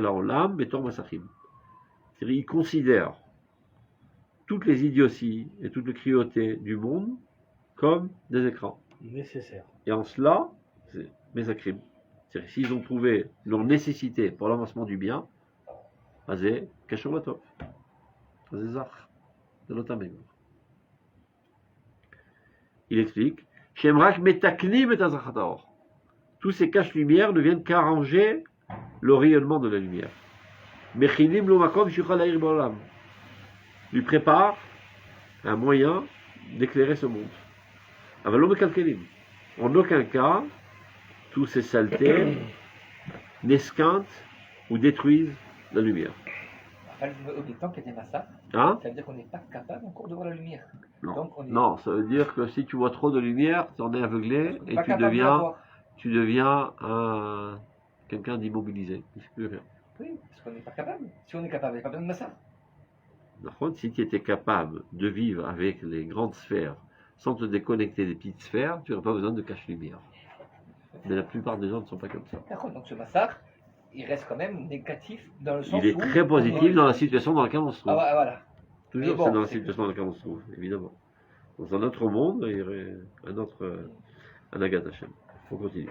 haolam, betor masachim. C'est-à-dire, il considère toutes les idioties et toutes les cruautés du monde comme des écrans. Nécessaire. Et en cela, c'est mésacrim. C'est-à-dire, s'ils ont trouvé leur nécessité pour l'avancement du bien, c'est kashuvatov. C'est zach. C'est l'otamem. Il explique, Shemrak metaknim et azachatahor. Tous ces caches-lumières ne viennent qu'arranger le rayonnement de la lumière. Mechinim lo makom shuchal ha'ir ba'olam. Lui prépare un moyen d'éclairer ce monde. Avalo mekalkelim. En aucun cas, tous ces saletés n'esquintent ou détruisent la lumière. Au temps qu'il y a des massacres, Hein? ça veut dire qu'on n'est pas capable encore de voir la lumière. Non. Donc, on est Non, ça veut dire que si tu vois trop de lumière, tu en es aveuglé et pas capable de la voir. tu deviens quelqu'un d'immobilisé. Oui, parce qu'on n'est pas capable. Si on est capable, il n'y a pas besoin de massacre. Par contre, si tu étais capable de vivre avec les grandes sphères sans te déconnecter des petites sphères, tu n'aurais pas besoin de cache-lumière. Mais la plupart des gens ne sont pas comme ça. D'accord, donc ce massacre, il reste quand même négatif dans le sens Il est où très positif dans la situation dans laquelle on se trouve. Ah ouais, voilà. Toujours, Mais bon, c'est dans la c'est- situation dans laquelle on se trouve, évidemment. Dans un autre monde, il y aurait un autre Anagat Hashem. On continue.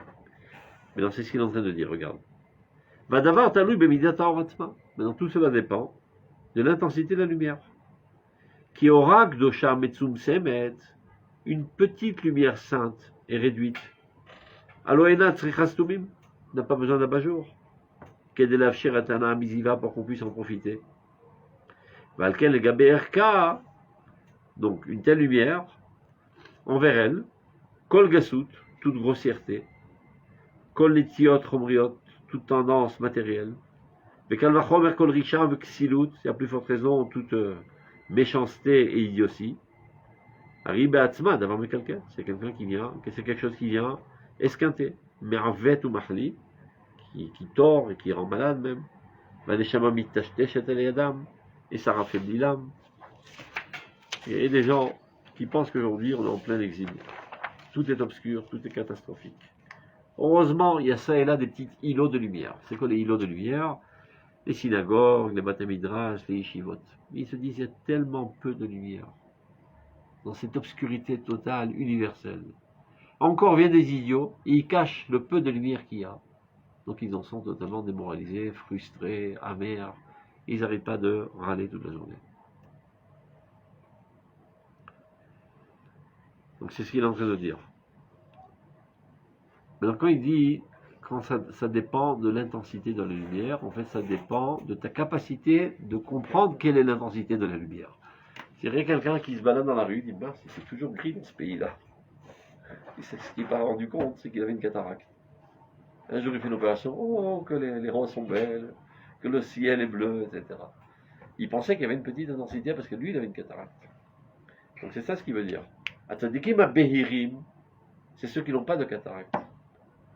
Maintenant, c'est ce qu'il est en train de dire, regarde. Vadavar talui bemidata oratzma. Maintenant, tout cela dépend de l'intensité de la lumière. Qui aura gdosha metsum semet, une petite lumière sainte et réduite. Aloena tzrichastumim, n'a pas besoin d'abat-jour. Kedelav shiratana miziva pour qu'on puisse en profiter. Valken le gaberka, donc une telle lumière, envers elle, kol gasout, toute grossièreté, kol netiot romriot, toute tendance matérielle, vekal vachomer kol risha veksilut, c'est à plus forte raison toute méchanceté et idiotie. Arribe atzma d'avoir mis quelqu'un, c'est quelqu'un qui vient, c'est quelque chose qui vient esquinter, mervet ou mahli, qui tord et qui rend malade même. Vaneshama mitashteshet el yadam, et ça raffaiblit l'âme. Et des gens qui pensent qu'aujourd'hui on est en plein exil. Tout est obscur, tout est catastrophique. Heureusement, il y a ça et là des petits îlots de lumière. C'est quoi les îlots de lumière? Les synagogues, les Beth Midrash, les yeshivot. Ils se disent qu'il y a tellement peu de lumière dans cette obscurité totale, universelle. Encore viennent des idiots, et ils cachent le peu de lumière qu'il y a. Donc ils en sont totalement démoralisés, frustrés, amers. Ils n'arrêtent pas de râler toute la journée. Donc c'est ce qu'il est en train de dire. Maintenant quand il dit, quand ça dépend de l'intensité de la lumière, en fait ça dépend de ta capacité de comprendre quelle est l'intensité de la lumière. C'est rien quelqu'un qui se balade dans la rue, dit ben, c'est toujours gris dans ce pays-là. Et c'est ce qu'il n'a pas rendu compte, c'est qu'il avait une cataracte. Un jour il fait une opération, oh que les roses sont belles, que le ciel est bleu, etc. Il pensait qu'il y avait une petite intensité parce que lui il avait une cataracte. Donc c'est ça ce qu'il veut dire. Atadikim abehirim, c'est ceux qui n'ont pas de cataracte.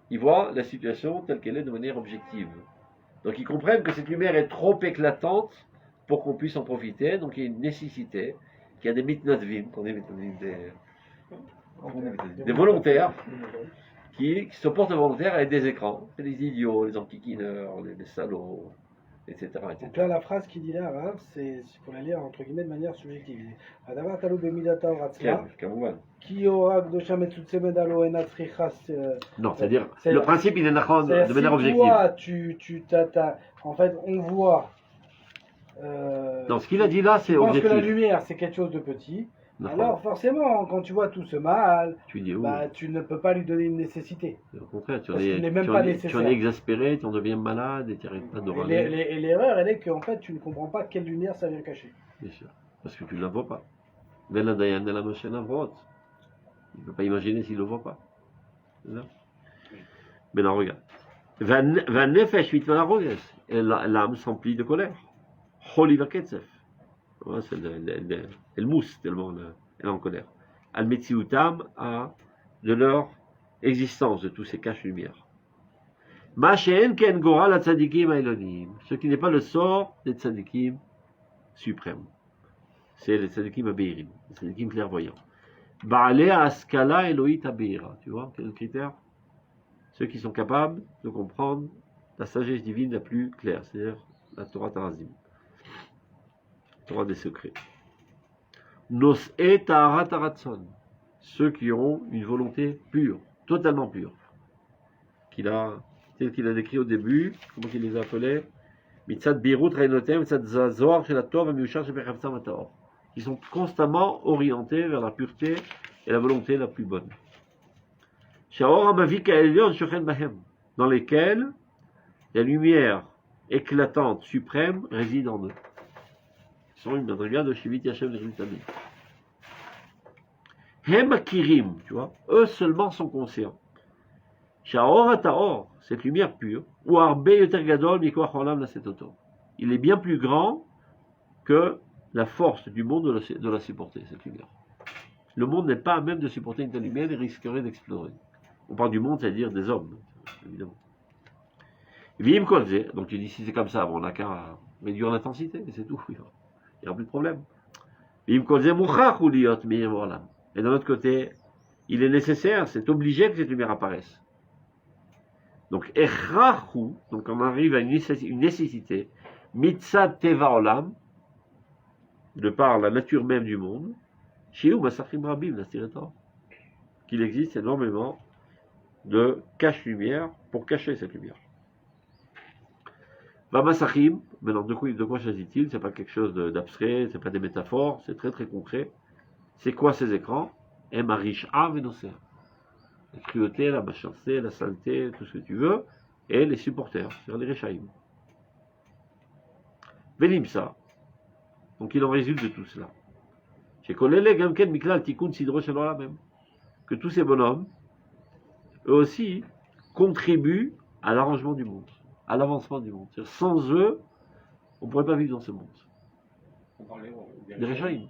Ils voient la situation telle qu'elle est de manière objective. Donc ils comprennent que cette lumière est trop éclatante pour qu'on puisse en profiter. Donc il y a une nécessité, qu'il y a des mitnadvim, des volontaires qui se portent volontaires avec des écrans. C'est les idiots, les enquiquineurs, les salauds, etc., etc. Donc là, la phrase qu'il dit là, hein, c'est pour la lire entre guillemets de manière subjective. Il dit, Adavar talou bemidata oratzma, qui aura gdosha metzutsemed alo enat trichas. Non, c'est-à-dire, le principe il est de manière objective. Toi, tu t'as, en fait, on voit. Non, ce qu'il a dit là, c'est je pense objectif. que la lumière, c'est quelque chose de petit. Alors forcément, quand tu vois tout ce mal, tu dis, bah, tu ne peux pas lui donner une nécessité. Au contraire, tu en es exaspéré, tu en deviens malade et tu n'arrêtes pas de râler. Et l'erreur, elle est qu'en fait, tu ne comprends pas quelle lumière ça vient cacher. Bien sûr, parce que tu ne la vois pas. Vela Dayan la Moshe Navrot. Il ne peut pas imaginer s'il ne le voit pas. Mais là, regarde. L'âme s'emplit de colère. Choli Vaketsef. C'est elle mousse tellement elle est en colère. Al Metziutam a de leur existence, de tous ces caches-lumières. Ma'shen ken gora la tzadikim ailonim. Ce qui n'est pas le sort des tzadikim suprêmes. C'est les tzadikim abeirim, les tzadikim clairvoyants. Ba'alei askala eloït abeira. Tu vois, quel critère? Ceux qui sont capables de comprendre la sagesse divine la plus claire, c'est-à-dire la Torah Tarazim. Torah des secrets. Nos et Taharat Taratson. Ceux qui auront une volonté pure, totalement pure. Tel qu'il a décrit au début, comment il les appelait, Mitzad Birut Reinotem, Mitzad Zazor, Shelatov, Miushar, Shebechavtam Ataor. Qui sont constamment orientés vers la pureté et la volonté la plus bonne. Shaor Amavik Elion Shochen Bahem, dans lesquels la lumière éclatante, suprême, réside en eux. Ils sont une madriga de Shivit Yashem de Riztamim. Hem Akirim, tu vois, eux seulement sont conscients. Shaor Ataor, cette lumière pure, ou Arbe Yoter Gadol Mikoach Olam Lasetoto. Il est bien plus grand que la force du monde de la supporter, cette lumière. Le monde n'est pas à même de supporter une telle lumière et risquerait d'exploser. On parle du monde, c'est-à-dire des hommes, évidemment. Vim Kolze, donc tu dis si c'est comme ça, bon, on n'a qu'à réduire l'intensité, c'est tout, il n'y aura plus de problème. Vim Kolze Mouchach ou Liot Miyem Olam. Et d'un autre côté, il est nécessaire, c'est obligé que cette lumière apparaisse. Donc, Echachu, donc on arrive à une nécessité, Mitzad Teva Olam, de par la nature même du monde, Shiu Masachim Rabim, qu'il existe énormément de cache-lumière pour cacher cette lumière. Masachim, maintenant de quoi s'agit-il? C'est pas quelque chose d'abstrait, c'est pas des métaphores, c'est très très concret. C'est quoi ces écrans? Emarish-A Venoser. La cruauté, la méchanceté, la saleté, tout ce que tu veux, et les supporters, c'est-à-dire les Rechaïm. Velimsa. Donc il en résulte de tout cela. Que tous ces bonhommes, eux aussi, contribuent à l'arrangement du monde, à l'avancement du monde. Sans eux, on ne pourrait pas vivre dans ce monde. On parlait des Rechaïm.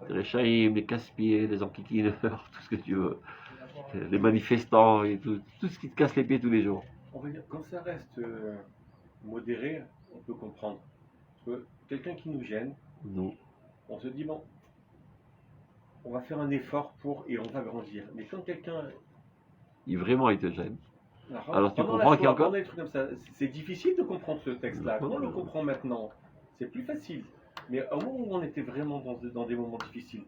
Les Rechaïm, les casse-pieds, les enquiquineurs, tout ce que tu veux. Les manifestants et tout ce qui te casse les pieds tous les jours. On va dire, quand ça reste modéré, on peut comprendre. Parce que quelqu'un qui nous gêne, non. On se dit, bon, on va faire un effort et on va grandir. Mais quand quelqu'un... Vraiment, il te gêne. Alors tu comprends qu'il y a encore... des trucs comme ça. C'est difficile de comprendre ce texte-là. Quand on le comprend maintenant, c'est plus facile. Mais au moment où on était vraiment dans des moments difficiles,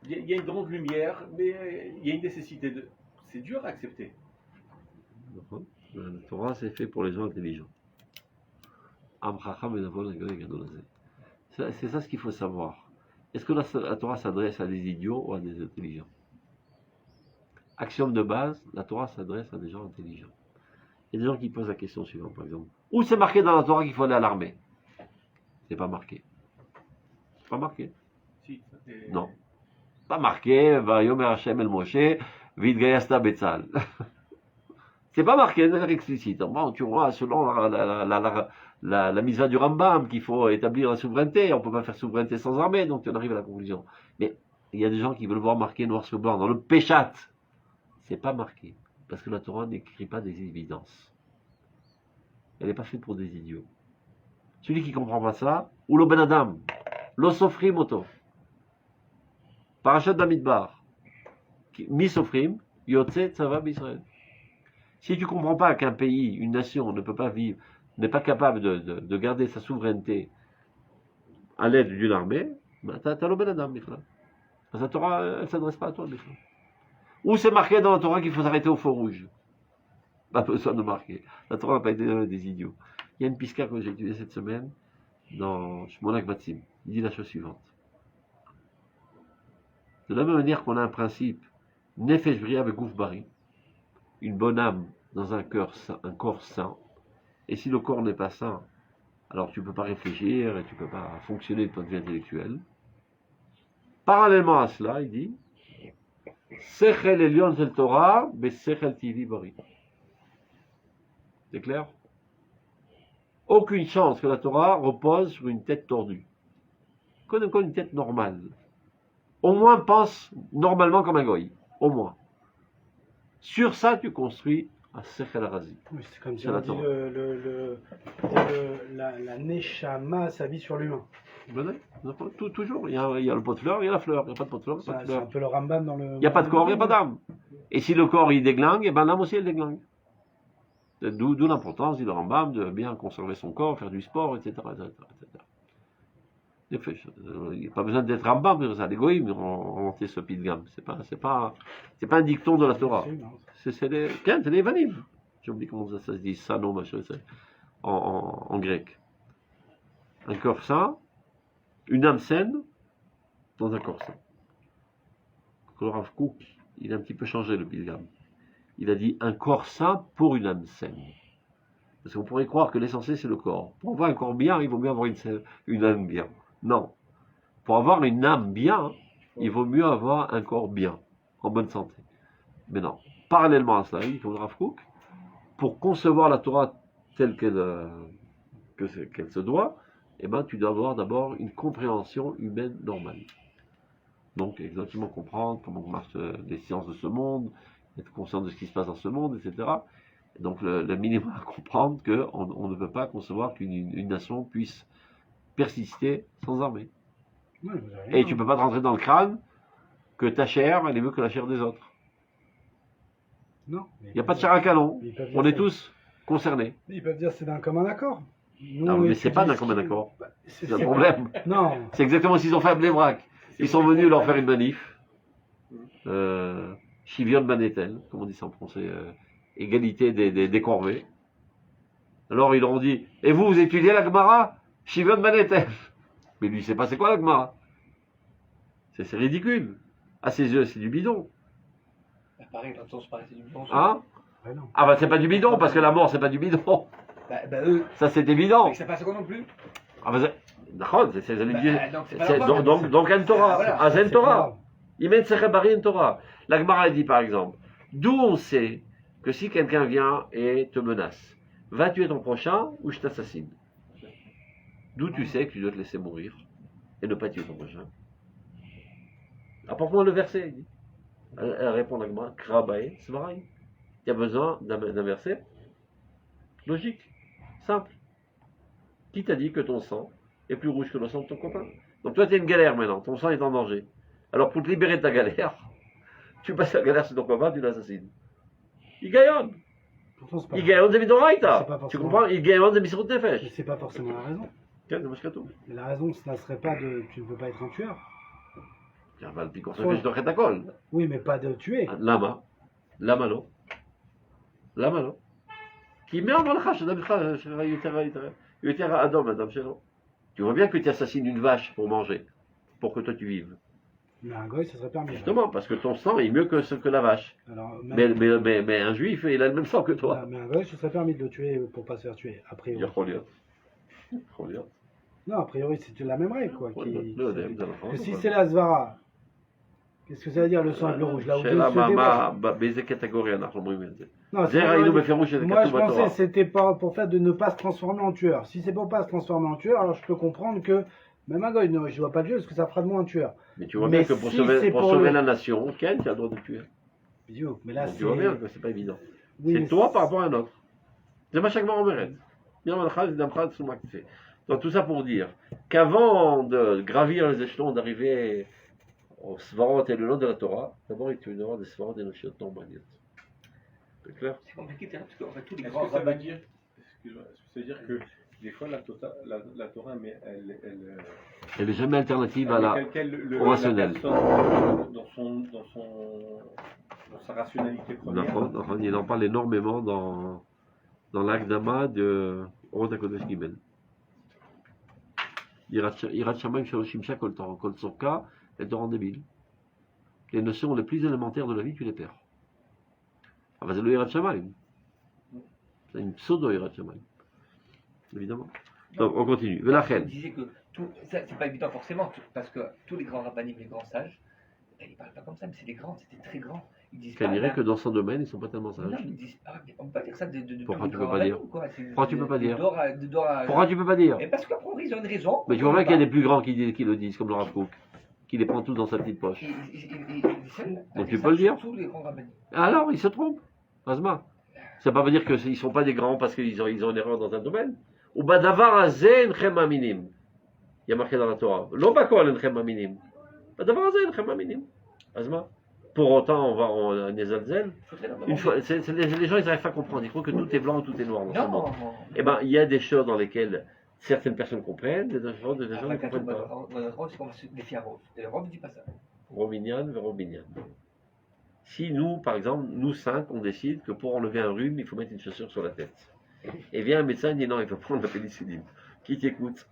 il y a une grande lumière, mais il y a une nécessité de... C'est dur à accepter. La Torah, c'est fait pour les gens intelligents. C'est ça ce qu'il faut savoir. Est-ce que la Torah s'adresse à des idiots ou à des intelligents? Axiome de base, la Torah s'adresse à des gens intelligents. Il y a des gens qui posent la question suivante, par exemple. Où c'est marqué dans la Torah qu'il faut aller à l'armée? C'est pas marqué. C'est pas marqué. Si, non. Pas marqué, Vayomer Hashem el Moshe, Vidgayasta Betzal. C'est pas marqué de manière explicite. Bon, tu vois, selon la mitzvah du Rambam, qu'il faut établir la souveraineté, on ne peut pas faire souveraineté sans armée, donc on arrive à la conclusion. Mais il y a des gens qui veulent voir marqué noir sur blanc. Dans le Péchat, c'est pas marqué. Parce que la Torah n'écrit pas des évidences. Elle n'est pas faite pour des idiots. Celui qui ne comprend pas ça, ou le Ben Adam, l'Osofrim Oto, Parashat Bamidbar, Misofrim, Yotze Tzava B'Israël. Si tu ne comprends pas qu'un pays, une nation ne peut pas vivre, n'est pas capable de garder sa souveraineté à l'aide d'une armée, ben t'as le Ben Adam, Michel. La Torah, elle ne s'adresse pas à toi, Michel. Ou c'est marqué dans la Torah qu'il faut s'arrêter au feu rouge. Pas besoin de marquer. La Torah n'a pas été donnée des idiots. Il y a une piska que j'ai étudiée cette semaine dans Shmonak Vatsim. Il dit la chose suivante. De la même manière qu'on a un principe, Nefesh Bria Begouf Bari, une bonne âme dans un corps sain, et si le corps n'est pas sain, alors tu ne peux pas réfléchir et tu ne peux pas fonctionner de point de vue intellectuel. Parallèlement à cela, il dit Sechel Elion Zel Torah, Sechel Tivi Bari. C'est clair? Aucune chance que la Torah repose sur une tête tordue. Comme une tête normale. Au moins pense normalement comme un goy. Au moins. Sur ça, tu construis un Sechel Arazi. Oui, c'est comme si C'est on la dit Torah. la Neshama s'habille sur l'humain. Ben non, toujours. Il y a le pot de fleurs, il y a la fleur. Il n'y a pas de pot de fleur, il n'y a pas de C'est un fleur. peu le Rambam dans le. Il n'y a pas de corps, il n'y a pas d'âme. Et si le corps il déglingue, et ben l'âme aussi elle déglingue. D'où l'importance, dit le Rambam, de bien conserver son corps, faire du sport, etc. Il n'y a pas besoin d'être Rambam pour ça. Les goïms ont inventé ce pied de gamme. C'est pas un dicton de la Torah. C'est les vanim. J'ai oublié comment ça se dit, ça, non, machin, en grec. Un corps sain, une âme saine, dans un corps sain. Le Rav Kook, il a un petit peu changé le pied de gamme. Il a dit un corps sain pour une âme saine. Parce qu'on pourrait croire que l'essentiel c'est le corps. Pour avoir un corps bien, il vaut mieux avoir une âme bien. Non. Pour avoir une âme bien, il vaut mieux avoir un corps bien, en bonne santé. Mais non. Parallèlement à cela, il faut le Rav Kook, pour concevoir la Torah telle qu'elle se doit, eh ben, tu dois avoir d'abord une compréhension humaine normale. Donc, exactement comprendre comment marchent les sciences de ce monde, être conscient de ce qui se passe dans ce monde, etc. Donc, le minimum à comprendre qu'on ne peut pas concevoir qu'une nation puisse persister sans armée. Ouais, Et tu ne peux pas te rentrer dans le crâne que ta chair, elle est mieux que la chair des autres. Non. Il n'y a pas de chair à canon. On est tous concernés. Ils peuvent dire que c'est d'un commun accord. Non, mais c'est pas d'un commun accord. C'est C'est un problème. Non. C'est exactement ce qu'ils ont fait à Blébrac. Ils sont venus leur faire une manif. Chivion Banetel, comme on dit ça en français. Égalité des corvées. Alors ils leur ont dit, et vous étudiez la Gemara? Chivion Banetel. Mais lui, il sait pas c'est quoi la Gemara. C'est ridicule. À ses yeux, c'est du bidon. Bah, pareil, dans le sens pareil, c'est du bidon. Hein? Ouais, non. Ah bah c'est pas du bidon, parce que la mort, c'est pas du bidon. Eux, Ça, c'est évident. mais c'est pas second non plus. Ah bah d'accord, c'est Donc, c'est pas leur faute. donc un Torah. Ah, voilà. Ah, c'est un C'est Torah. grave. Il met Bari, un Torah. La Gemara dit par exemple, d'où on sait que si quelqu'un vient et te menace, va tuer ton prochain ou je t'assassine. D'où tu sais que tu dois te laisser mourir et ne pas tuer ton prochain. Apporte-moi le verset. Il dit. Elle répond à la Gemara, Krabae, Svaraï. Il y a besoin d'un verset logique, simple. Qui t'a dit que ton sang est plus rouge que le sang de ton copain? Donc toi tu es une galère maintenant, ton sang est en danger. Alors pour te libérer de ta galère, tu passes la galère sur ton copain, tu l'assassines. Il gagne. Pourtant, c'est pas Il gagne des vidoraïta. C'est pas Tu forcément- comprends? Il gagne des misrot Mais nefesh. c'est pas forcément la raison. Tiens, c'est mashkatou. Mais la raison, ce ne serait pas de. Tu ne peux pas être un tueur. Tiens, va le piquant nefesh de Retakol. Oui, mais pas de tuer. Lama. Lama לא? למה לא? כי מי אמר לך שאדם יותר האדום מהדם שלו? Tu vois bien que tu assassines une vache pour manger, pour que toi tu vives. Mais un goy, ça serait permis. Justement, parce que ton sang est mieux que la vache. Alors, Mais un juif, il a le même sang que toi. mais un goy, ce serait permis de le tuer pour pas se faire tuer. A priori. יכול להיות. יכול להיות. Non, a priori, c'est la même règle, quoi. לא יודע אם זה נכון. Que si c'est la Svara, qu'est-ce que ça veut dire le sang bleu rouge là où שאלה Dieu se dévoile. באיזה קטגוריה אנחנו אומרים את זה. Non, זה ראינו בפירוש שזה moi, je כתוב pensais בתורה. que c'était pas pour faire de ne pas se transformer en tueur. Si c'est pour pas se transformer en tueur, alors je peux comprendre que même un goy, non, je dois pas le tuer parce que ça fera de moi un tueur. Mais tu vois Mais bien que pour si sauver, c'est pour pour sauver le- la nation, Ken, tu as le droit de tuer. Bisous. Mais là, Donc, c'est. tu vois bien que c'est pas évident. Oui, C'est mais toi par rapport à un autre. C'est ma chaque אומרת. Donc tout ça pour dire qu'avant de gravir les échelons, d'arriver au Svarot et le nom de la Torah, d'abord il faut avoir des Svarot et Noshiyot normales. C'est clair? C'est compliqué, parce qu'en fait, tous les Est-ce grands que ça veut rabbins- dire, excuse-moi, est-ce que ça veut dire que des fois la Torah, mais elle Elle n'est jamais alternative à la... au la rationnel. personne dans sa rationalité première. Enfin, il en parle énormément dans l'Agdama de Orot HaKodesh Gimel. Yirat Shamayim Shaloshim Shah Kol Tzorka, elle te rend débile. les notions les plus élémentaires de la vie, tu les perds. Ah, bah, c'est le Yirat Shamayim. C'est une pseudo-Yirat Shamayim. Évidemment. Donc, on continue. Je Velachem. disais que ça, c'est pas évident forcément, parce que tous les grands rabbinim, les grands sages, ben, ils parlent pas comme ça, mais c'est des grands, c'était très grand. Ils disent Qu'elle pas, dirait là, que dans son domaine, ils ne sont pas tellement sages. non, ils disent pas, on peut pas dire ça de Pourquoi tous tu les peux grands pas dire rabbinim, quoi. Pourquoi tu peux pas dire Pourquoi tu peux pas dire Et parce qu'après, ils ont une raison. Mais tu vois bien qu'il y a des plus grands qui le disent, comme le Rav Kook, qui les prend tous dans sa petite poche. Donc tu peux le dire. Tous les grands rabbinim. Alors, ils se trompent. Asma. Ça ne veut pas dire qu'ils ne sont pas des grands parce qu'ils ont une erreur dans un domaine. Ou badavar azeh enchem aminim. Il y a marqué dans la Torah. Lo bakol enchem aminim. Badavar azeh enchem aminim. Asma. Pour autant, on va en Nezalzel. Une fois, les gens, ils n'arrivent pas à comprendre. Ils croient que tout est blanc ou tout est noir dans ce monde. Non. Eh bien, il y a des choses dans lesquelles certaines personnes comprennent, des gens ne Après, comprennent pas. c'est comme les filles à rose. Le robe ne dit pas ça. Robinian vers Robinian. Si nous, par exemple, nous 5, on décide que pour enlever un rhume, il faut mettre une chaussure sur la tête. Et vient un médecin et dit non, il faut prendre la pénicilline. Qui t'écoute?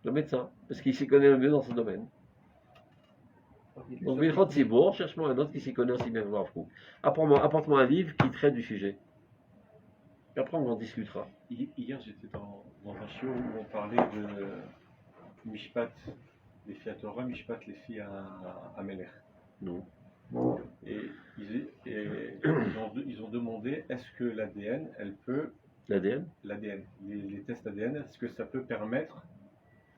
Le médecin, parce qu'il s'y connaît le mieux dans ce domaine. Donc, Vilchot Tzibour, cherche-moi un autre qui s'y connaît aussi bien que le Rav Kook. Apporte-moi un livre qui traite du sujet. Et après, on en discutera. Hier, j'étais dans un show où on parlait de Mishpat, les filles à Torah, Mishpat, les filles à Melech. Non. Et ils ont demandé est-ce que l'ADN, elle peut. L'ADN Les tests ADN, est-ce que ça peut permettre.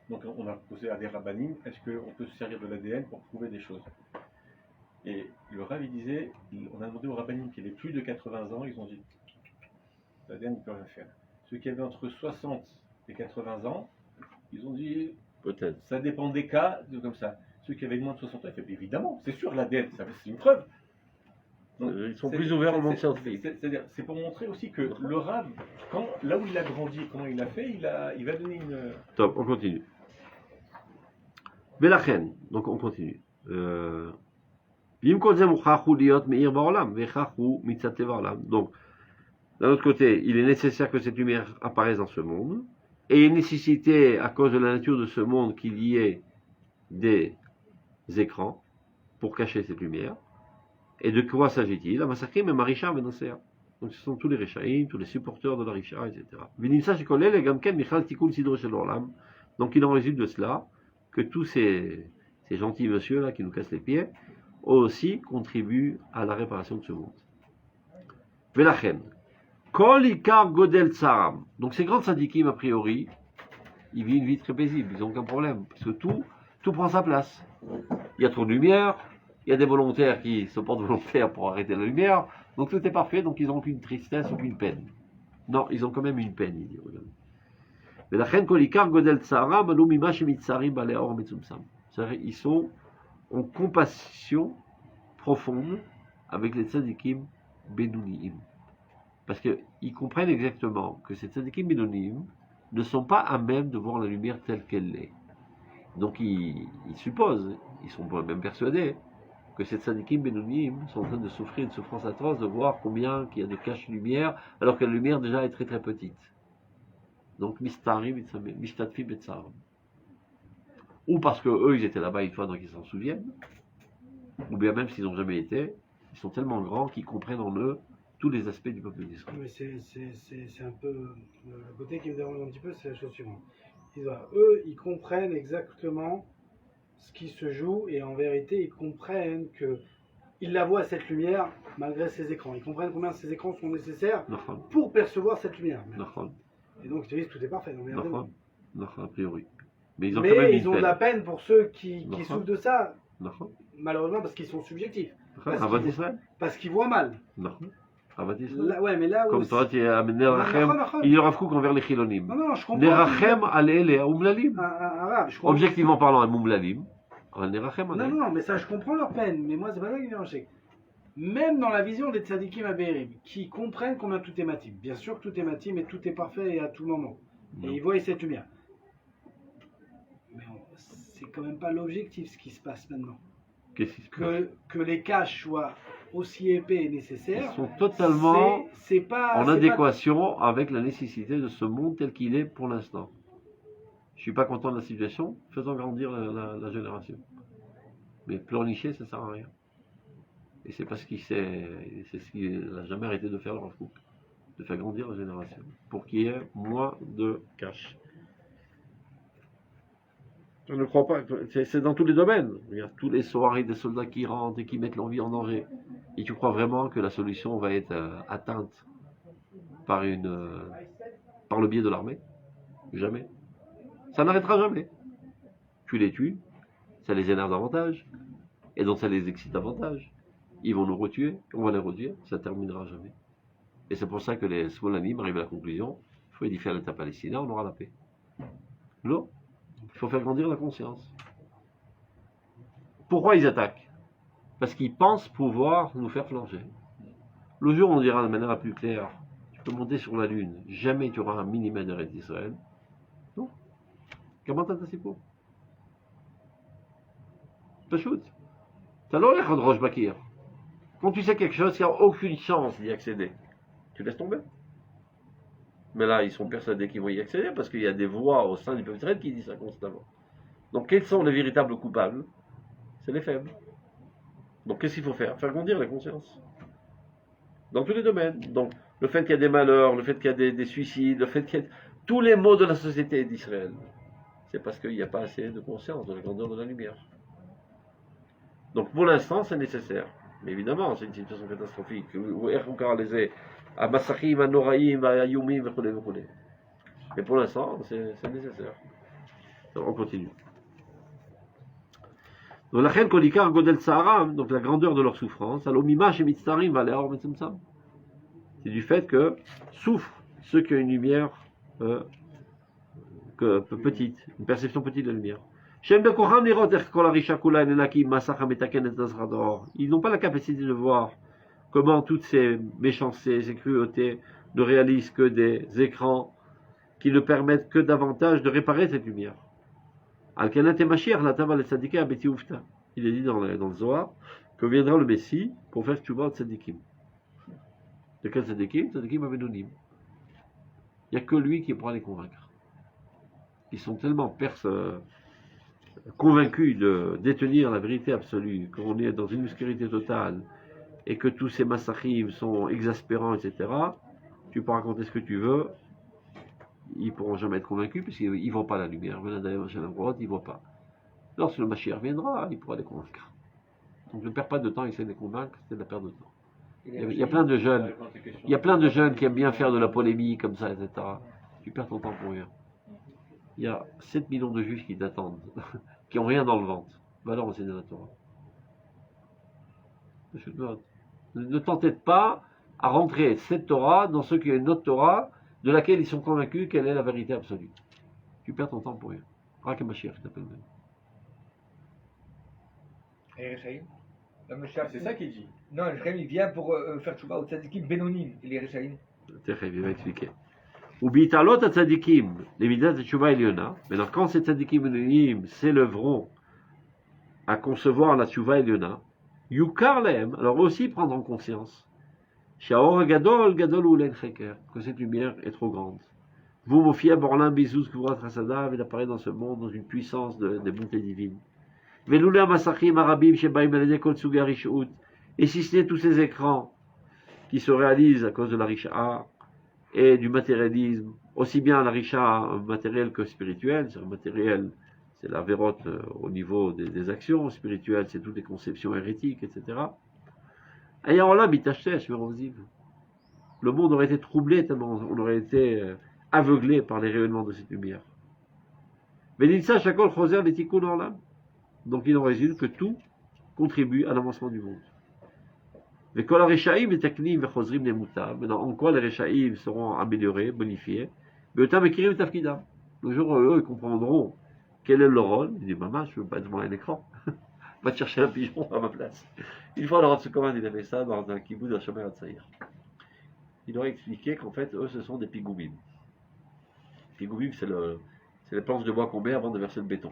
Donc on a posé à des rabbinim, est-ce qu'on peut se servir de l'ADN pour prouver des choses? Et le Rav, il disait, on a demandé aux rabbinim qui avaient plus de 80 ans, ils ont dit l'ADN ne peut rien faire. Ceux qui avaient entre 60 et 80 ans, ils ont dit peut-être. Ça dépend des cas, comme ça. Ceux qui avaient moins de 60 ans, ils fait évidemment, c'est sûr, l'ADN, c'est une preuve. Donc, ils sont plus ouverts au monde scientifique. C'est-à-dire, c'est pour montrer aussi que le Rav, là où il a grandi, comment il a fait, il va donner une. Top, on continue. Velachen, donc on continue. Donc, d'un autre côté, il est nécessaire que cette lumière apparaisse dans ce monde, et il est nécessité, à cause de la nature de ce monde, qu'il y ait des écrans pour cacher cette lumière. Et de quoi s'agit-il? La massacrim et Marisha Benasser. Donc ce sont tous les Rishaïm, tous les supporters de la Risha, etc. Donc il en résulte de cela que tous ces gentils messieurs-là qui nous cassent les pieds aussi contribuent à la réparation de ce monde. Velachem. Kol ikar godel tsaram. Donc ces grands tzadikim, a priori, ils vivent une vie très paisible, ils n'ont aucun problème, parce que tout prend sa place. Il y a trop de lumière, il y a des volontaires qui se portent volontaires pour arrêter la lumière, donc tout est parfait, donc ils n'ont aucune tristesse, aucune peine. Non, ils ont quand même une peine, il dit, regarde. Velachem kol ikar godel tsaram, anu mima shemitzarim balei or metzumsam. C'est-à-dire, ils sont en compassion profonde avec les tzadikim benuniim. Parce qu'ils comprennent exactement que ces tzadikim benuniim ne sont pas à même de voir la lumière telle qu'elle est. Donc ils supposent, ils sont même persuadés, que ces tzadikim benuniim sont en train de souffrir une souffrance atroce de voir combien qu'il y a de caches-lumière, alors que la lumière déjà est très très petite. Donc mistarim, mishtatfim betzarim. Ou parce que eux ils étaient là-bas une fois donc ils s'en souviennent, ou bien même s'ils n'ont jamais été, ils sont tellement grands qu'ils comprennent en eux tous les aspects du peuple d'Israël. Mais c'est un peu le côté qui me dérange un petit peu, c'est la chose suivante. Eux, ils comprennent exactement ce qui se joue et en vérité, ils comprennent que ils la voient cette lumière malgré ces écrans. Ils comprennent combien ces écrans sont nécessaires pour percevoir cette lumière. Et donc ils te disent tout est parfait. Non, a priori. Mais ils ont de la peine pour ceux qui souffrent de ça. Malheureusement parce qu'ils sont subjectifs. Parce qu'ils voient mal. Là, ouais, mais là comme toi, tu es amené à Nerachem, il y aura fou envers les chilonim. Non, je comprends. Nerachem alé les Oumlalim. Objectivement parlant, un Moumlalim. Non, mais ça, je comprends leur peine. Mais moi, c'est pas ça qui me dérange. Même dans la vision des tzadikim abérim, qui comprennent combien tout est matim. Bien sûr que tout est matim et tout est parfait et à tout moment. Et ils voient cette lumière. Mais c'est quand même pas l'objectif ce qui se passe maintenant. Qu'est-ce qui se passe? Que les caches soient aussi épais et nécessaires. Ils sont totalement en adéquation pas... avec la nécessité de ce monde tel qu'il est pour l'instant. Je suis pas content de la situation, faisons grandir la génération. Mais pleurnicher, ça sert à rien. Et c'est parce qu'il sait, c'est ce qu'il n'a jamais arrêté de faire le Rav Kook, de faire grandir la génération, pour qu'il y ait moins de cash. Je ne crois pas, c'est dans tous les domaines. Regarde, tous les soirées des soldats qui rentrent et qui mettent leur vie en danger. Et tu crois vraiment que la solution va être atteinte par le biais de l'armée? Jamais. Ça n'arrêtera jamais. Tu les tues, ça les énerve davantage, et donc ça les excite davantage. Ils vont nous retuer, on va les retuer, ça ne terminera jamais. Et c'est pour ça que les Smolanim arrivent à la conclusion, il faut édifier l'État palestinien, on aura la paix. Non, il faut faire grandir la conscience. Pourquoi ils attaquent? Parce qu'ils pensent pouvoir nous faire flancher. Le jour où on dira de manière la plus claire, tu peux monter sur la Lune, jamais tu auras un millimètre d'Israël. Non. Comment t'as assez pour? Pachout. T'as l'oreille de Roche Bakir. Quand tu sais quelque chose, il n'y a aucune chance d'y accéder. Tu laisses tomber. Mais là, ils sont persuadés qu'ils vont y accéder parce qu'il y a des voix au sein du peuple israélien qui disent ça constamment. Donc, quels sont les véritables coupables? C'est les faibles. Donc, qu'est-ce qu'il faut faire? Faire grandir la conscience. Dans tous les domaines. Donc, le fait qu'il y a des malheurs, le fait qu'il y a des suicides, le fait qu'il y a tous les maux de la société d'Israël, c'est parce qu'il n'y a pas assez de conscience de la grandeur de la lumière. Donc, pour l'instant, c'est nécessaire. Mais évidemment, c'est une situation catastrophique. Mais pour l'instant, c'est nécessaire. Donc, on continue. Donc, la reine Kolika, Godel Tsaharam, donc la grandeur de leur souffrance, c'est du fait que souffrent ceux qui ont une lumière petite, une perception petite de la lumière. Ils n'ont pas la capacité de voir comment toutes ces méchancetés, ces cruautés ne réalisent que des écrans qui ne permettent que davantage de réparer cette lumière. Il est dit dans le Zohar que viendra le Messie pour faire tchouva de tzadikim. De quel tzadikim? Tzadikim avenonim. Il n'y a que lui qui pourra les convaincre. Ils sont tellement convaincus de détenir la vérité absolue, qu'on est dans une obscurité totale, et que tous ces massachim sont exaspérants, etc., tu peux raconter ce que tu veux, ils ne pourront jamais être convaincus, puisqu'ils ne voient pas la lumière. Ils ne voient pas. Lorsque le Mashiach viendra, il pourra les convaincre. Donc ne perds pas de temps, essaie de les convaincre, c'est de la perte de temps. Il y a plein de jeunes, qui aiment bien faire de la polémique, comme ça, etc. Tu perds ton temps pour rien. Il y a 7 millions de juifs qui t'attendent, qui n'ont rien dans le ventre. Va alors enseigner la Torah. Ne t'entête pas à rentrer cette Torah dans ceux qui ont une autre Torah de laquelle ils sont convaincus qu'elle est la vérité absolue. Tu perds ton temps pour rien. Rak Mashiach t'appelle même. Et Rechaïm? C'est ça qu'il dit. Non, le Rechaïm il vient pour faire tchouva au tzadikim Benonim. Et les Rechaïm? Il va expliquer. Ou bitalot tzadikim, les midas de tchouva eliona. Maintenant, quand ces tzadikim Benonim s'élèveront à concevoir la tchouva eliona, yukar lehem, alors aussi prendre en conscience, shaor gadol gadol ulen cheker, que cette lumière est trop grande. Vous, Mofia Borlin Bezouz Kourat Rasadav, il apparaît dans ce monde dans une puissance des bontés divines. Veloula Masachim Arabim Shebaim Eledei Kol Tsugi Arishut, et si ce n'est tous ces écrans qui se réalisent à cause de la Risha et du matérialisme, aussi bien la Risha matérielle que spirituelle, c'est matériel, c'est la vérote au niveau des actions, spirituelles, c'est toutes les conceptions hérétiques, etc. Et alors là, le monde aurait été troublé tellement on aurait été aveuglé par les rayonnements de cette lumière. Donc il en résulte que tout contribue à l'avancement du monde. Maintenant, en quoi les Rechaïm seront améliorés, bonifiés? Le jour où eux ils comprendront quel est leur rôle, ils disent maman, je ne veux pas devant un écran, va te chercher un pigeon à ma place. Une fois, le Rav il avait ça dans un kibbutz de Shomer Hatzaïr. Il aurait expliqué qu'en fait, eux, ce sont des pigoubim. Pigoubim, c'est les planches de bois qu'on met avant de verser le béton.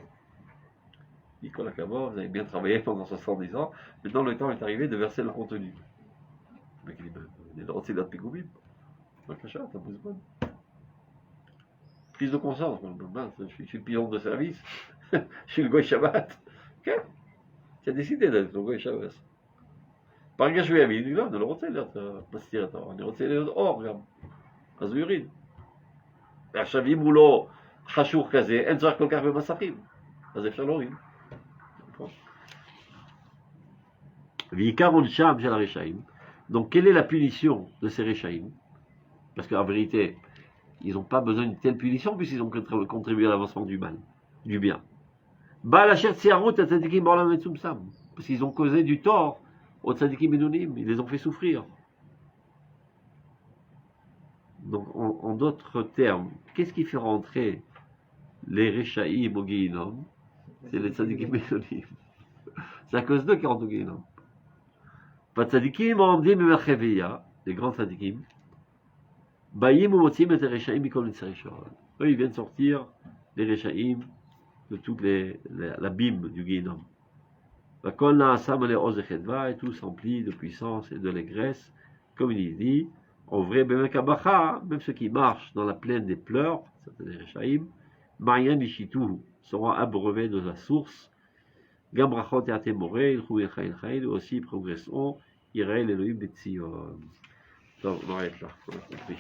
Nicolas Cabot, vous avez bien travaillé pendant 70 ans, maintenant le temps est arrivé de verser le contenu. Le mec, il dit, il est dans le pigoubim. Prise de conscience, je suis le pigeon de service, je suis le Goy Shabbat. Tu as décidé d'être le Goy Shabbat. ברגע שהוא יבין, לא, אני לא רוצה להיות מסתיר את האור, אני רוצה להיות אור גם. אז הוא יוריד. ועכשיו אם הוא לא חשוך כזה, אין צורך כל כך במסכים, אז אפשר להוריד. ועיקר עונשם של הרשעים. Donc quelle est la punition de ces réchaïm? Parce qu'en vérité, ils n'ont pas besoin d'une telle punition puisqu'ils ont contribué à l'avancement du mal, du bien. Parce qu'ils ont causé du tort aux tzadikim benonim, ils les ont fait souffrir. Donc en d'autres termes, qu'est-ce qui fait rentrer les réchaïm au Guéhinom? C'est les tzadikim benonim. C'est à cause d'eux qu'ils rentrent au Guéhinom. Pas tzadikim omdim b'mercheveya, les grands tzadikim, bayim ou motzim et réchaïm mikol mitzarishon. Eux, ils viennent sortir les réchaïm de toute l'abîme du Guéhinom. Vakol na'asam ale oz echedva, et tout s'emplit de puissance et de l'allégresse, comme il dit, en vrai, b'mekabacha, même ceux qui marchent dans la plaine des pleurs, c'est les réchaïm, ma'yan bishitu, seront abreuvés de la source. Gambrachot et Atemoré, il trouve Echaïl Chaïl, aussi progresseront, Iraël Elohim Betzion. Donc, on arrête là, on a compris.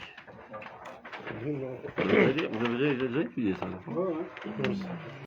Vous avez déjà étudié ça, là?